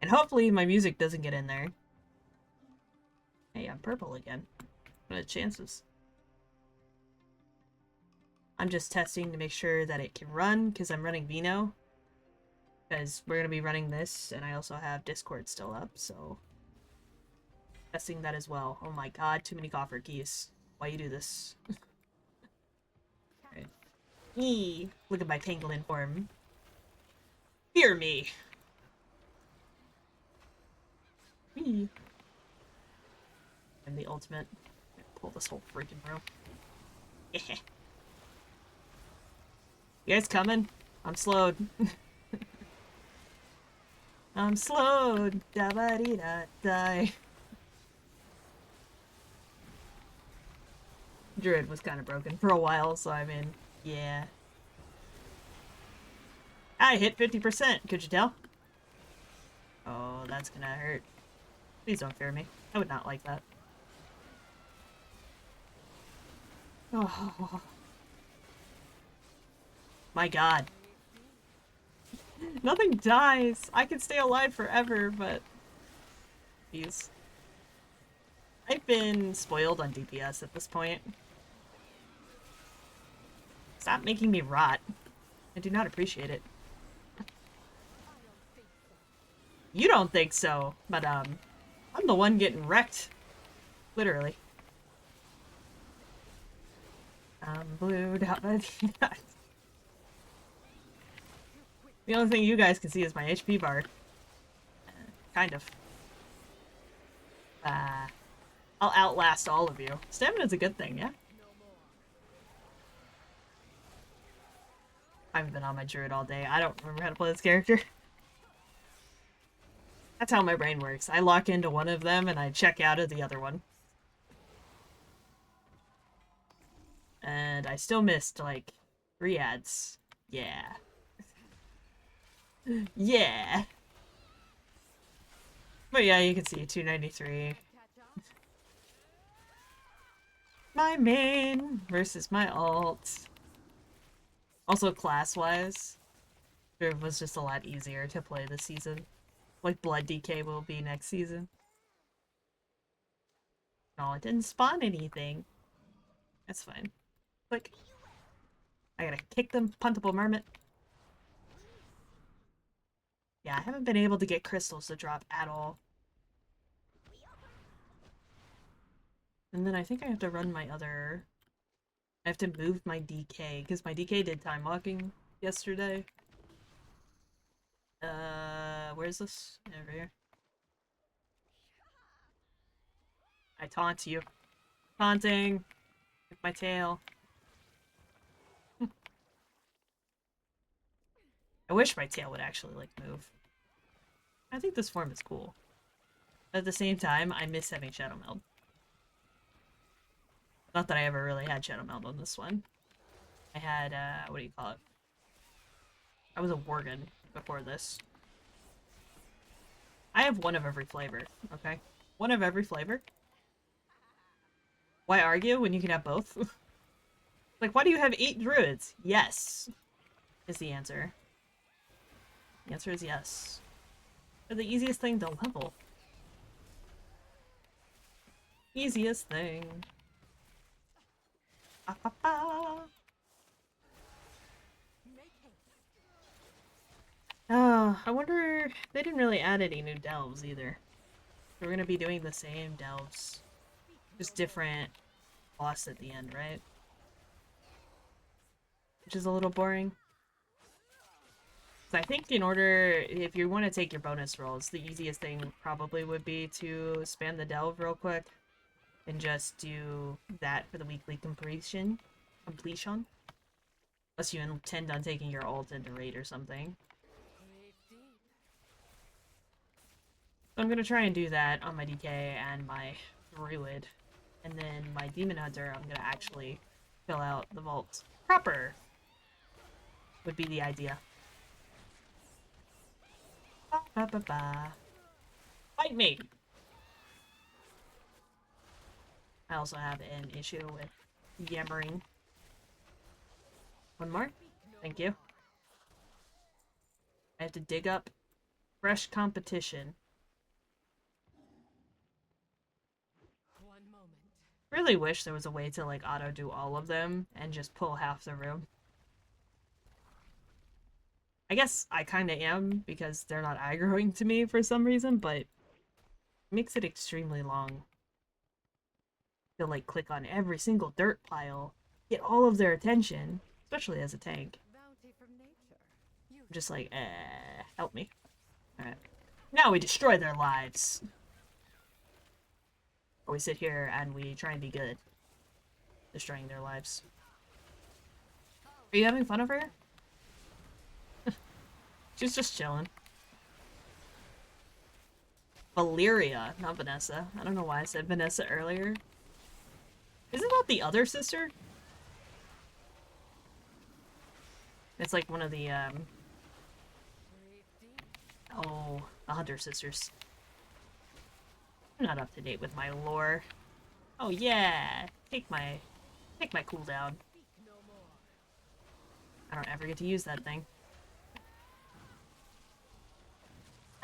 [SPEAKER 1] And hopefully my music doesn't get in there. Hey, I'm purple again. What are the chances? I'm just testing to make sure that it can run, because I'm running Vino. Because we're going to be running this, and I also have Discord still up, so... testing that as well. Oh my god, too many coffer keys. Why you do this? Alright. Eee! Look at my pangolin form. Fear me! Eee! And the ultimate. Pull this whole freaking room. Yeah. You guys coming? I'm slowed. I'm slowed. Da ba dee da die. Druid was kind of broken for a while, so I mean, yeah. I hit 50%, could you tell? Oh, that's gonna hurt. Please don't fear me. I would not like that. Oh. My god. Nothing dies. I can stay alive forever, but... Jeez. I've been spoiled on DPS at this point. Stop making me rot. I do not appreciate it. You don't think so, but, I'm the one getting wrecked. Literally. Blue dot. The only thing you guys can see is my HP bar. Kind of. I'll outlast all of you. Stamina's a good thing, yeah? I haven't been on my druid all day. I don't remember how to play this character. That's how my brain works. I lock into one of them and I check out of the other one. And I still missed, like, 3 ads. Yeah. Yeah. But yeah, you can see 293. My main versus my alt. Also, class-wise, it was just a lot easier to play this season. Like Blood DK will be next season. No, it didn't spawn anything. That's fine. Click. I gotta kick them, puntable mermit. Yeah, I haven't been able to get crystals to drop at all. And then I think I have to run my other... I have to move my DK, because my DK did time walking yesterday. Where's this? Over here. I taunt you. Taunting! With my tail. I wish my tail would actually, like, move. I think this form is cool. But at the same time, I miss having Shadow Meld. Not that I ever really had Shadow Meld on this one. I had, what do you call it? I was a Worgen before this. I have one of every flavor, okay? One of every flavor? Why argue when you can have both? Like, why do you have 8 druids? Yes, is the answer. The answer is yes. They're the easiest thing to level. Easiest thing. Ah, ah, ah. I wonder... They didn't really add any new delves either. We're gonna be doing the same delves. Just different boss at the end, right? Which is a little boring. So I think in order... If you want to take your bonus rolls, the easiest thing probably would be to spam the delve real quick. And just do that for the weekly completion. Unless you intend on taking your ult into raid or something. So I'm gonna try and do that on my DK and my Druid. And then my Demon Hunter, I'm gonna actually fill out the vault proper. Would be the idea. Ba ba ba ba. Fight me! I also have an issue with yammering. One more. Thank you. I have to dig up fresh competition. Really wish there was a way to like auto do all of them and just pull half the room. I guess I kind of am because they're not aggroing to me for some reason, but it makes it extremely long to like click on every single dirt pile, get all of their attention, especially as a tank. I'm just like, help me. Alright. Now we destroy their lives. Or we sit here and we try and be good. Destroying their lives. Are you having fun over here? She's just chilling. Valeria, not Vanessa. I don't know why I said Vanessa earlier. Isn't that the other sister? It's like one of the, oh, the Hunter sisters. I'm not up to date with my lore. Oh yeah! Take my cooldown. I don't ever get to use that thing.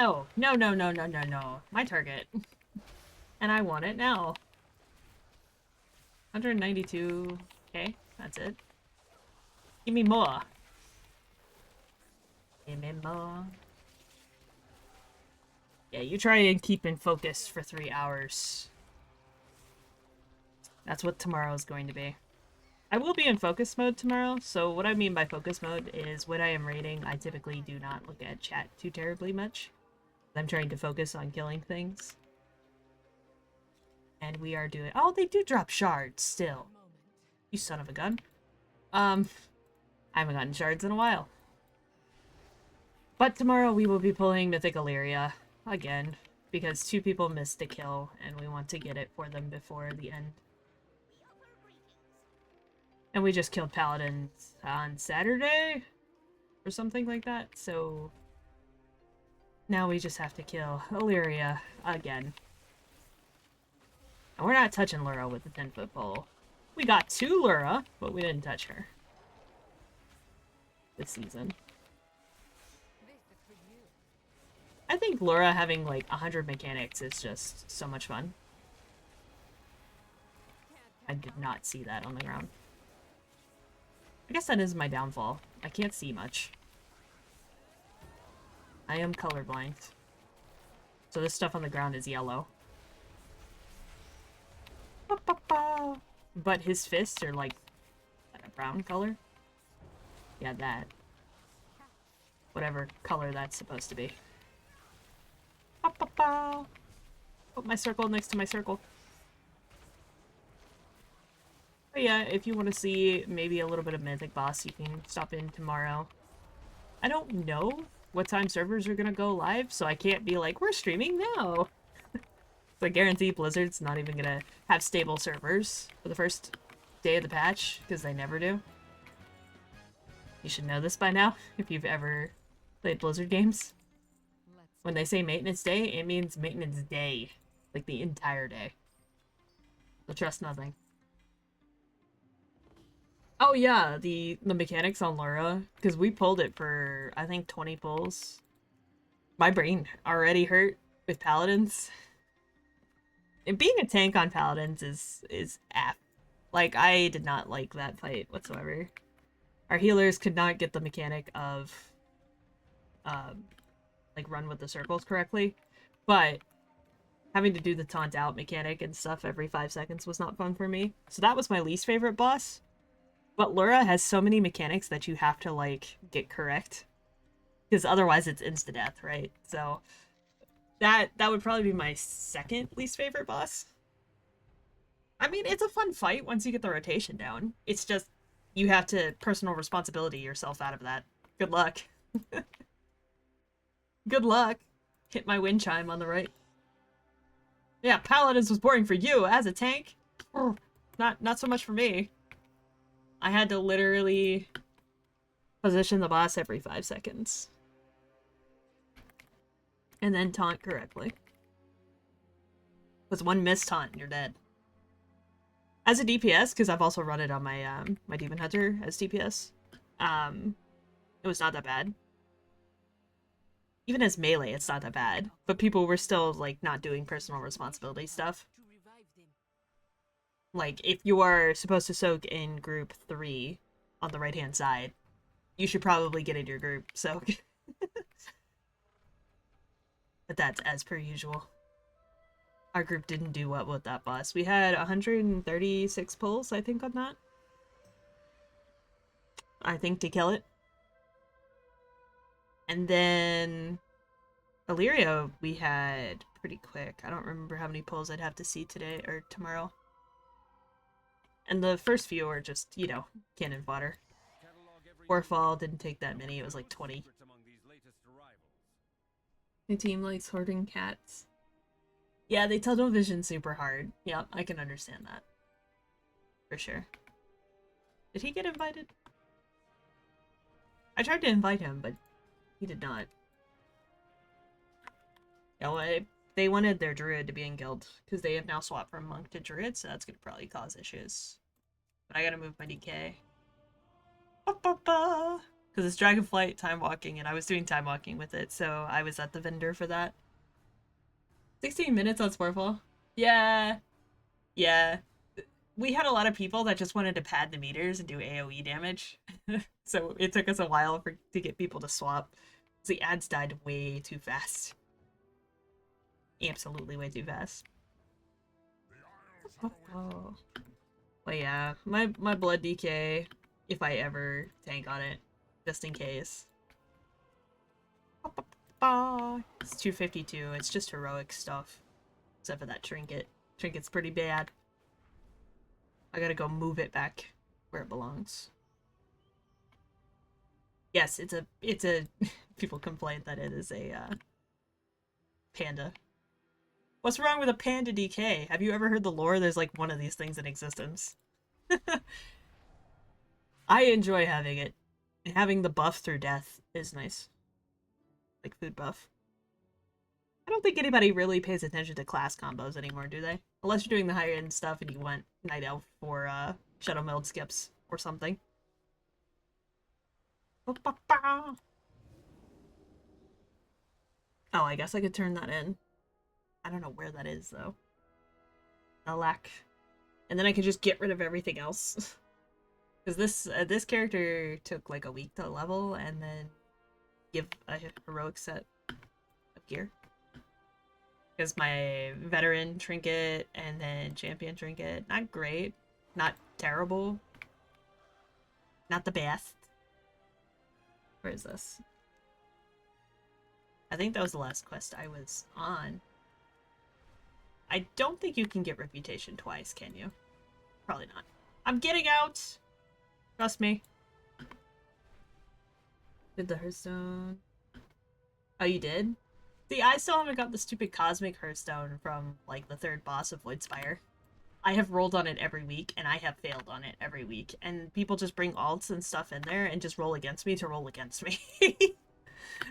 [SPEAKER 1] Oh, no, no, no, no, no, no. My target. And I want it now. 192. Okay, that's it. Give me more. Give me more. Yeah, you try and keep in focus for 3 hours. That's what tomorrow is going to be. I will be in focus mode tomorrow, so what I mean by focus mode is when I am raiding, I typically do not look at chat too terribly much. I'm trying to focus on killing things. And we are doing— oh, they do drop shards still. You son of a gun. I haven't gotten shards in a while. But tomorrow we will be pulling Mythic Illyria again, because 2 people missed a kill, and we want to get it for them before the end. And we just killed Paladins on Saturday? Or something like that, so now we just have to kill Illyria again. And we're not touching Lura with the 10-foot pole. We got 2 Lura, but we didn't touch her this season. I think Lura having like 100 mechanics is just so much fun. I did not see that on the ground. I guess that is my downfall. I can't see much. I am colorblind. So this stuff on the ground is yellow. But his fists are like a brown color. Yeah, that. Whatever color that's supposed to be. Put my circle next to my circle. But yeah, if you want to see maybe a little bit of Mythic Boss, you can stop in tomorrow. I don't know what time servers are gonna go live, so I can't be like, we're streaming now. So I guarantee Blizzard's not even gonna have stable servers for the first day of the patch, because they never do. You should know this by now, if you've ever played Blizzard games. When they say maintenance day, it means maintenance day. Like the entire day. So trust nothing. Oh yeah, the mechanics on Lura, because we pulled it for, I think, 20 pulls. My brain already hurt with Paladins. And being a tank on Paladins is app. Like, I did not like that fight whatsoever. Our healers could not get the mechanic of, like, run with the circles correctly. But having to do the taunt out mechanic and stuff every 5 seconds was not fun for me. So that was my least favorite boss. But Lura has so many mechanics that you have to, like, get correct. Because otherwise it's insta-death, right? So that would probably be my second least favorite boss. I mean, it's a fun fight once you get the rotation down. It's just, you have to personal responsibility yourself out of that. Good luck. Good luck. Hit my wind chime on the right. Yeah, Paladins was boring for you as a tank. Not so much for me. I had to literally position the boss every 5 seconds. And then taunt correctly. With one missed taunt, you're dead. As a DPS, because I've also run it on my my Demon Hunter as DPS. It was not that bad. Even as melee, it's not that bad. But people were still, like, not doing personal responsibility stuff. Like, if you are supposed to soak in group 3 on the right-hand side, you should probably get in your group soak. But that's as per usual. Our group didn't do well with that boss. We had 136 pulls, I think, on that. I think, to kill it. And then Illyrio, we had pretty quick. I don't remember how many pulls I'd have to see today or tomorrow. And the first few are just, you know, cannon fodder. Warfall didn't take that many. It was like 20. The team likes hoarding cats. Yeah, they tunnel vision super hard. Yep, I can understand that. For sure. Did he get invited? I tried to invite him, but he did not. Yeah, well, they wanted their druid to be in guild, because they have now swapped from monk to druid, so that's gonna probably cause issues. But I gotta move my DK. Because it's Dragonflight time walking, and I was doing time walking with it, so I was at the vendor for that. 16 minutes on Sporefall? Yeah. Yeah. We had a lot of people that just wanted to pad the meters and do AoE damage. So it took us a while to get people to swap. The ads died way too fast. Absolutely way too fast. Oh. But yeah, my blood DK, if I ever tank on it, just in case. It's 252, it's just heroic stuff. Except for that trinket. Trinket's pretty bad. I gotta go move it back where it belongs. Yes, it's a people complain that it is a panda. What's wrong with a panda DK? Have you ever heard the lore? There's like one of these things in existence. I enjoy having it. And having the buff through death is nice. Like food buff. I don't think anybody really pays attention to class combos anymore, do they? Unless you're doing the higher end stuff and you want Night Elf for Shadow Meld skips or something. Oh, I guess I could turn that in. I don't know where that is, though. Alack. And then I could just get rid of everything else. Because this character took like a week to level and then give a heroic set of gear. Because my veteran trinket and then champion trinket, not great, not terrible, not the best. Where is this? I think that was the last quest I was on. I don't think you can get reputation twice, can you? Probably not. I'm getting out! Trust me. Did the Hearthstone... Oh, you did? See, I still haven't got the stupid Cosmic Hearthstone from, like, the third boss of Voidspire. I have rolled on it every week, and I have failed on it every week. And people just bring alts and stuff in there and just roll against me to roll against me.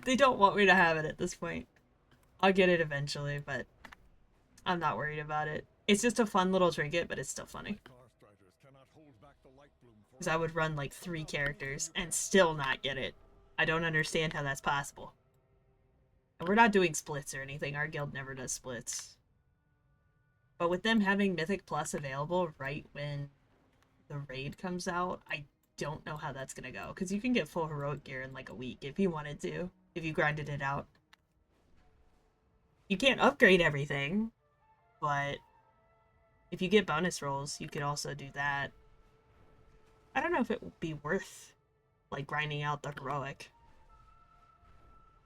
[SPEAKER 1] They don't want me to have it at this point. I'll get it eventually, but I'm not worried about it. It's just a fun little trinket, but it's still funny. Because I would run like 3 characters and still not get it. I don't understand how that's possible. And we're not doing splits or anything. Our guild never does splits. But with them having Mythic Plus available right when the raid comes out, I don't know how that's gonna go. Because you can get full heroic gear in like a week if you wanted to. If you grinded it out. You can't upgrade everything. But if you get bonus rolls, you could also do that. I don't know if it would be worth, like, grinding out the heroic.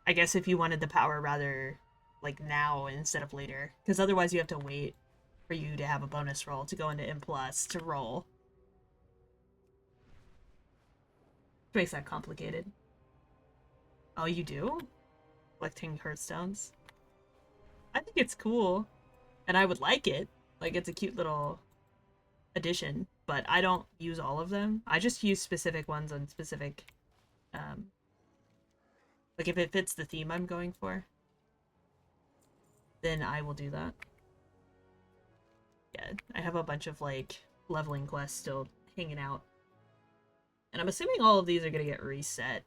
[SPEAKER 1] I guess if you wanted the power rather, like, now instead of later. Because otherwise you have to wait for you to have a bonus roll to go into M+, to roll. Which makes that complicated. Oh, you do? Collecting Hearthstones? I think it's cool. And I would like it. Like, it's a cute little addition. But I don't use all of them. I just use specific ones on specific... like, if it fits the theme I'm going for, then I will do that. Yeah, I have a bunch of, like, leveling quests still hanging out. And I'm assuming all of these are gonna get reset.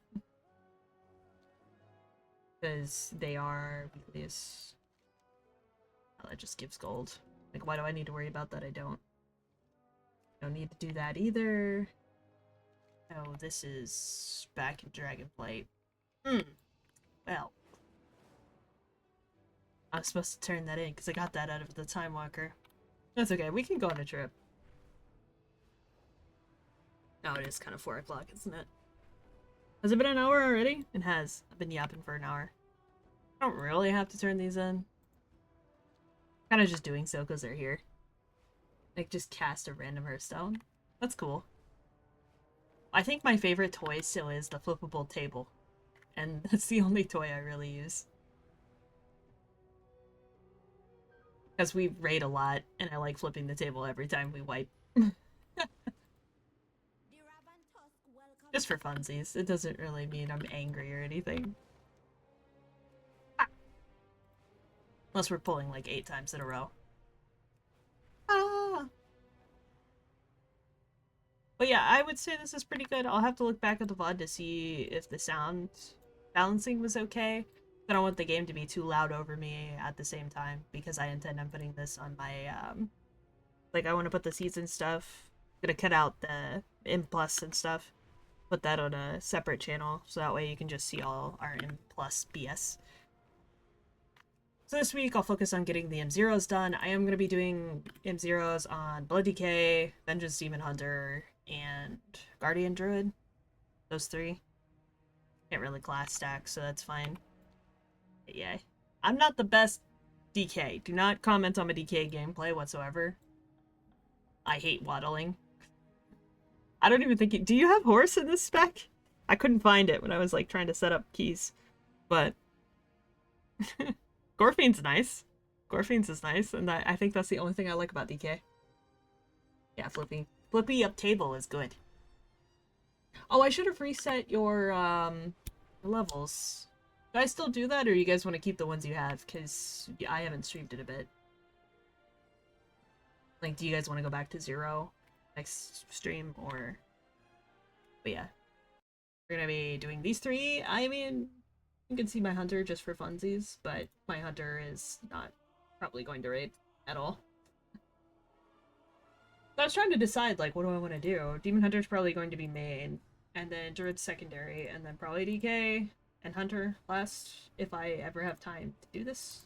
[SPEAKER 1] Because they are weeklies. Oh, that just gives gold. Like, why do I need to worry about that? I don't need to do that either. Oh, this is back in Dragonflight. Well. I was supposed to turn that in because I got that out of the Time Walker. That's okay, we can go on a trip. Oh, it is kind of 4 o'clock, isn't it? Has it been an hour already? It has. I've been yapping for an hour. I don't really have to turn these in. Kind of just doing so because they're here. Like, just cast a random Hearthstone. That's cool. I think my favorite toy still is the flippable table. And that's the only toy I really use. Because we raid a lot, and I like flipping the table every time we wipe. Just for funsies. It doesn't really mean I'm angry or anything. Ah. Unless we're pulling like 8 times in a row. Ah! But yeah, I would say this is pretty good. I'll have to look back at the VOD to see if the sound balancing was okay. I don't want the game to be too loud over me at the same time because I intend on putting this on my, like I want to put the season stuff. I'm gonna cut out the M plus and stuff. Put that on a separate channel so that way you can just see all our M plus BS. So this week I'll focus on getting the M0s done. I am going to be doing M0s on Blood DK, Vengeance Demon Hunter, and Guardian Druid. Those 3. Can't really class stack, so that's fine. But yeah. I'm not the best DK. Do not comment on my DK gameplay whatsoever. I hate waddling. I don't even think do you have horse in this spec? I couldn't find it when I was like trying to set up keys. But Gorfine's nice. Gorfine's is nice, and I think that's the only thing I like about DK. Yeah, flippy up table is good. Oh, I should have reset your levels. Do I still do that, or you guys want to keep the ones you have? Because I haven't streamed it a bit. Like, do you guys want to go back to 0 next stream, or... But yeah. We're gonna be doing these 3. I mean, you can see my hunter just for funsies, but my hunter is not probably going to raid at all. So I was trying to decide, like, what do I want to do? Demon Hunter's probably going to be main, and then Druid's secondary, and then probably DK and Hunter last, if I ever have time to do this.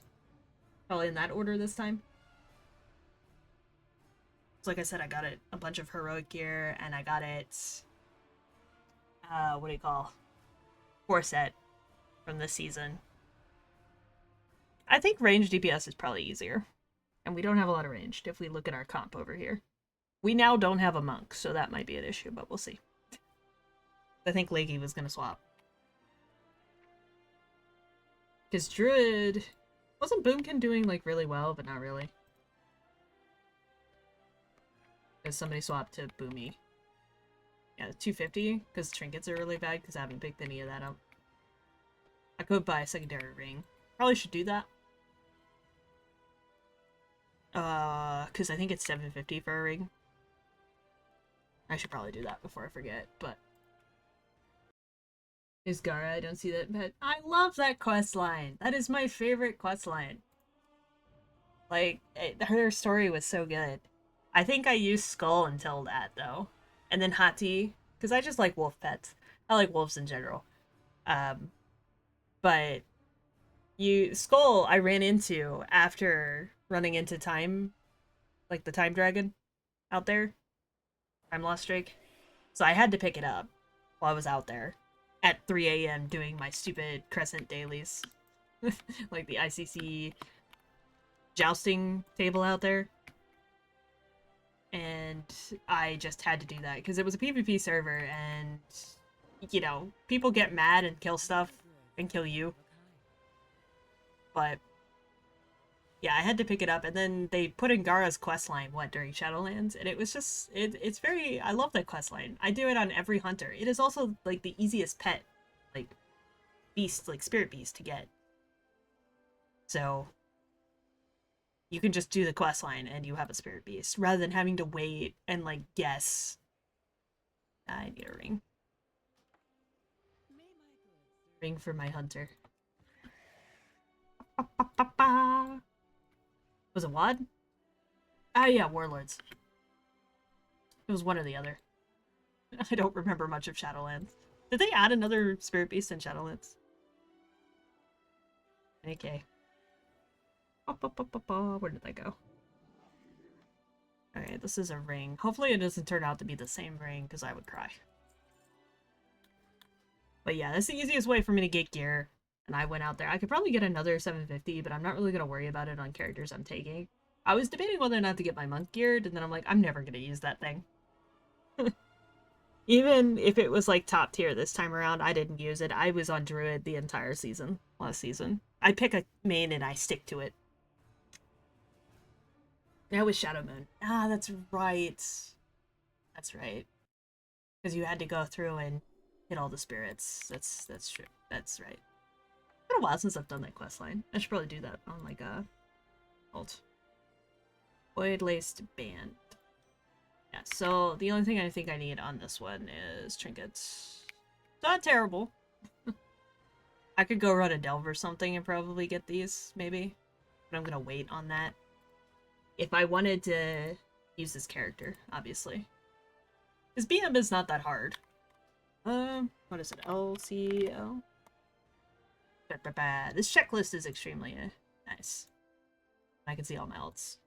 [SPEAKER 1] Probably in that order this time. So like I said, I got a bunch of heroic gear, and I got it... what do you call? 4 set from this season. I think ranged DPS is probably easier. And we don't have a lot of ranged if we look at our comp over here. We now don't have a monk, so that might be an issue, but we'll see. I think Leggy was going to swap. Because Druid... Wasn't Boomkin doing, like, really well, but not really? Because somebody swapped to Boomy. Yeah, 250, because trinkets are really bad, because I haven't picked any of that up. I could buy a secondary ring. Probably should do that. Because I think it's 750 for a ring. I should probably do that before I forget, but... Is Gara, I don't see that, but I love that quest line! That is my favorite quest line. Like, her story was so good. I think I used Skull until that, though. And then Hati, because I just like wolf pets. I like wolves in general. But Skull I ran into after running into Time, like the Time Dragon out there. Time Lost Drake. So I had to pick it up while I was out there at 3 a.m. doing my stupid Crescent dailies. Like the ICC jousting table out there. And I just had to do that because it was a PvP server, and you know, people get mad and kill stuff and kill you. But yeah, I had to pick it up, and then they put in Gara's questline during Shadowlands, and it was just it's very, I love that questline. I do it on every hunter. It is also like the easiest pet, like beast, like spirit beast to get. So you can just do the quest line and you have a spirit beast rather than having to wait and like guess. I need a ring. Ring for my hunter. Ba-ba-ba-ba. Was it WoD? Ah, yeah, Warlords. It was one or the other. I don't remember much of Shadowlands. Did they add another Spirit Beast in Shadowlands? Okay. Where did that go? Alright, this is a ring. Hopefully it doesn't turn out to be the same ring, because I would cry. But yeah, that's the easiest way for me to get gear. And I went out there. I could probably get another 750, but I'm not really going to worry about it on characters I'm taking. I was debating whether or not to get my monk geared, and then I'm like, I'm never going to use that thing. Even if it was like top tier this time around, I didn't use it. I was on Druid the entire season, last season. I pick a main and I stick to it. That was Shadow Moon. Ah, that's right. That's right. Because you had to go through and hit all the spirits. That's true. That's right. It's been a while since I've done that quest line. I should probably do that on like a ult. Void Laced Band. Yeah, so the only thing I think I need on this one is trinkets. Not terrible. I could go run a delve or something and probably get these, maybe. But I'm gonna wait on that. If I wanted to use this character, obviously. Because BM is not that hard. What is it? LCL? This checklist is extremely nice. I can see all my ults.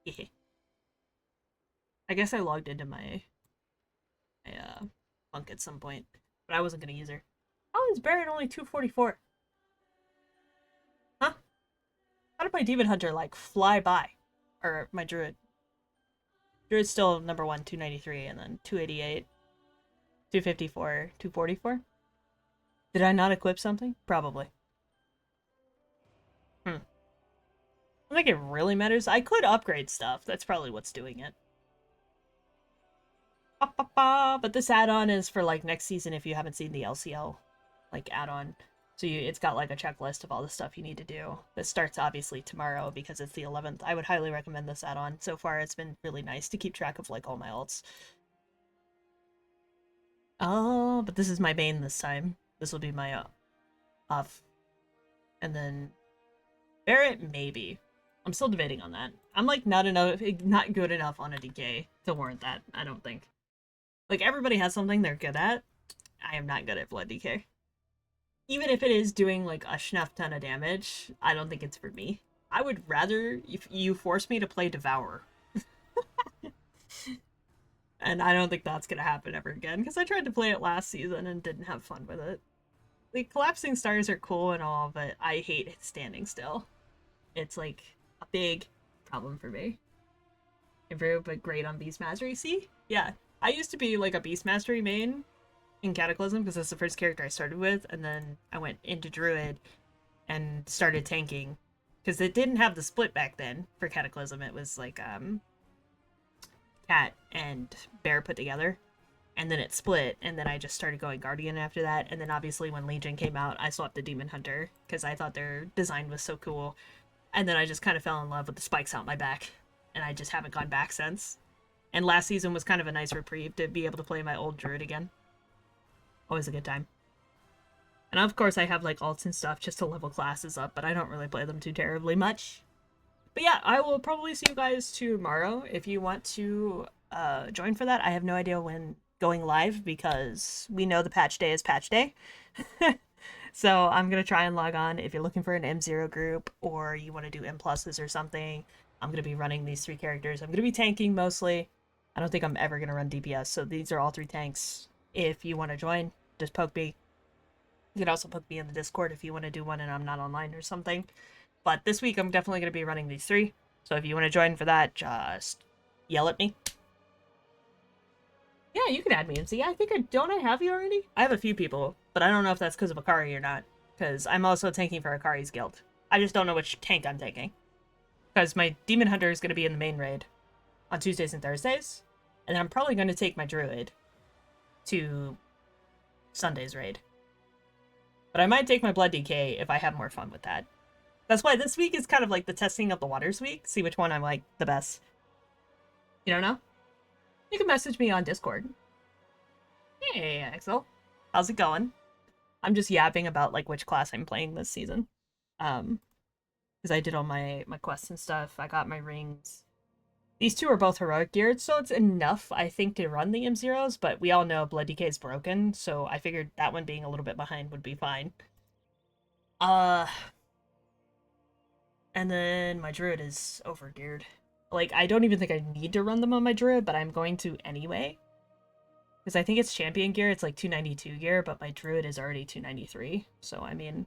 [SPEAKER 1] Yeah. I guess I logged into my monk at some point, but I wasn't gonna use her. Oh, is Baron only 244? Huh? How did my Demon Hunter like fly by? Or my Druid? Druid's still number 1, 293, and then 288, 254, 244. Did I not equip something? Probably. I don't think it really matters. I could upgrade stuff. That's probably what's doing it. But this add-on is for like next season if you haven't seen the LCL like add-on. So it's got like a checklist of all the stuff you need to do. This starts obviously tomorrow because it's the 11th. I would highly recommend this add-on. So far it's been really nice to keep track of like all my ults. Oh, but this is my main this time. This will be my off. And then Barret, maybe. I'm still debating on that. I'm like not good enough on a DK to warrant that, I don't think. Like everybody has something they're good at. I am not good at Blood DK. Even if it is doing like a schnuff ton of damage, I don't think it's for me. I would rather if you force me to play Devour. And I don't think that's gonna happen ever again, because I tried to play it last season and didn't have fun with it. Like, collapsing stars are cool and all, but I hate standing still. It's like a big problem for me. Improve, but great on Beast Mastery. See? Yeah. I used to be like a Beast Mastery main in Cataclysm because that's the first character I started with, and then I went into Druid and started tanking because it didn't have the split back then for Cataclysm. It was like Cat and Bear put together, and then it split, and then I just started going Guardian after that, and then obviously when Legion came out, I swapped to Demon Hunter because I thought their design was so cool, and then I just kind of fell in love with the spikes out my back, and I just haven't gone back since. And last season was kind of a nice reprieve to be able to play my old Druid again. Always a good time. And of course I have like alts and stuff just to level classes up, but I don't really play them too terribly much. But yeah, I will probably see you guys tomorrow if you want to join for that. I have no idea when going live because we know the patch day is patch day. So I'm going to try and log on if you're looking for an M0 group or you want to do M pluses or something. I'm going to be running these 3 characters. I'm going to be tanking mostly. I don't think I'm ever going to run DPS, so these are all 3 tanks. If you want to join, just poke me. You can also poke me in the Discord if you want to do one and I'm not online or something. But this week, I'm definitely going to be running these 3. So if you want to join for that, just yell at me. Yeah, you can add me and see. Don't I have you already? I have a few people, but I don't know if that's because of Akari or not. Because I'm also tanking for Akari's guild. I just don't know which tank I'm taking. Because my Demon Hunter is going to be in the main raid on Tuesdays and Thursdays. And I'm probably going to take my Druid to Sunday's raid. But I might take my Blood DK if I have more fun with that. That's why this week is kind of like the testing of the waters week. See which one I like the best. You don't know? You can message me on Discord. Hey, Axel. How's it going? I'm just yapping about like which class I'm playing this season. Because I did all my quests and stuff. I got my rings. These two are both heroic geared, so it's enough, I think, to run the M0s, but we all know Blood DK is broken, so I figured that one being a little bit behind would be fine. Uh, and then my druid is over geared. Like, I don't even think I need to run them on my druid, but I'm going to anyway. Because I think it's champion gear, it's like 292 gear, but my druid is already 293. So, I mean,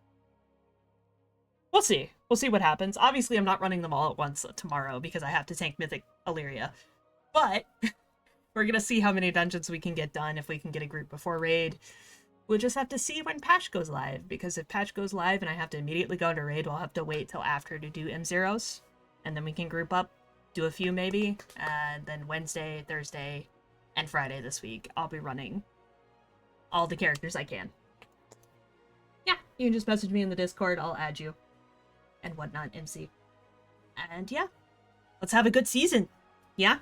[SPEAKER 1] we'll see. We'll see what happens. Obviously, I'm not running them all at once tomorrow because I have to tank Mythic Illyria. But we're going to see how many dungeons we can get done if we can get a group before raid. We'll just have to see when patch goes live, because if patch goes live and I have to immediately go into raid, we'll have to wait till after to do M0s. And then we can group up, do a few maybe, and then Wednesday, Thursday, and Friday this week, I'll be running all the characters I can. Yeah, you can just message me in the Discord, I'll add you. And whatnot, MC. And yeah, let's have a good season. Yeah?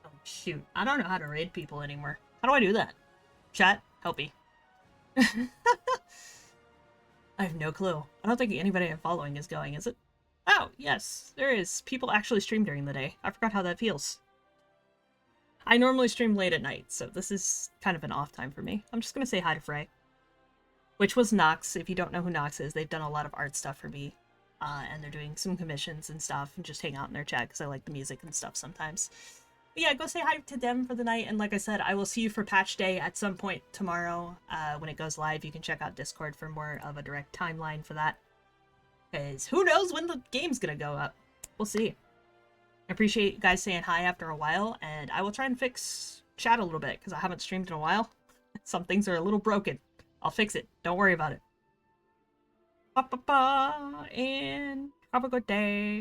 [SPEAKER 1] Oh, shoot. I don't know how to raid people anymore. How do I do that? Chat, help me. I have no clue. I don't think anybody I'm following is going, is it? Oh, yes, there is. People actually stream during the day. I forgot how that feels. I normally stream late at night, so this is kind of an off time for me. I'm just gonna say hi to Frey. Which was Nox. If you don't know who Nox is, they've done a lot of art stuff for me. And they're doing some commissions and stuff, and just hang out in their chat because I like the music and stuff sometimes. But yeah, go say hi to them for the night, and like I said, I will see you for patch day at some point tomorrow. When it goes live, you can check out Discord for more of a direct timeline for that. Because who knows when the game's gonna go up. We'll see. I appreciate you guys saying hi after a while, and I will try and fix chat a little bit, because I haven't streamed in a while. Some things are a little broken. I'll fix it. Don't worry about it. Ba-ba-ba, and have a good day.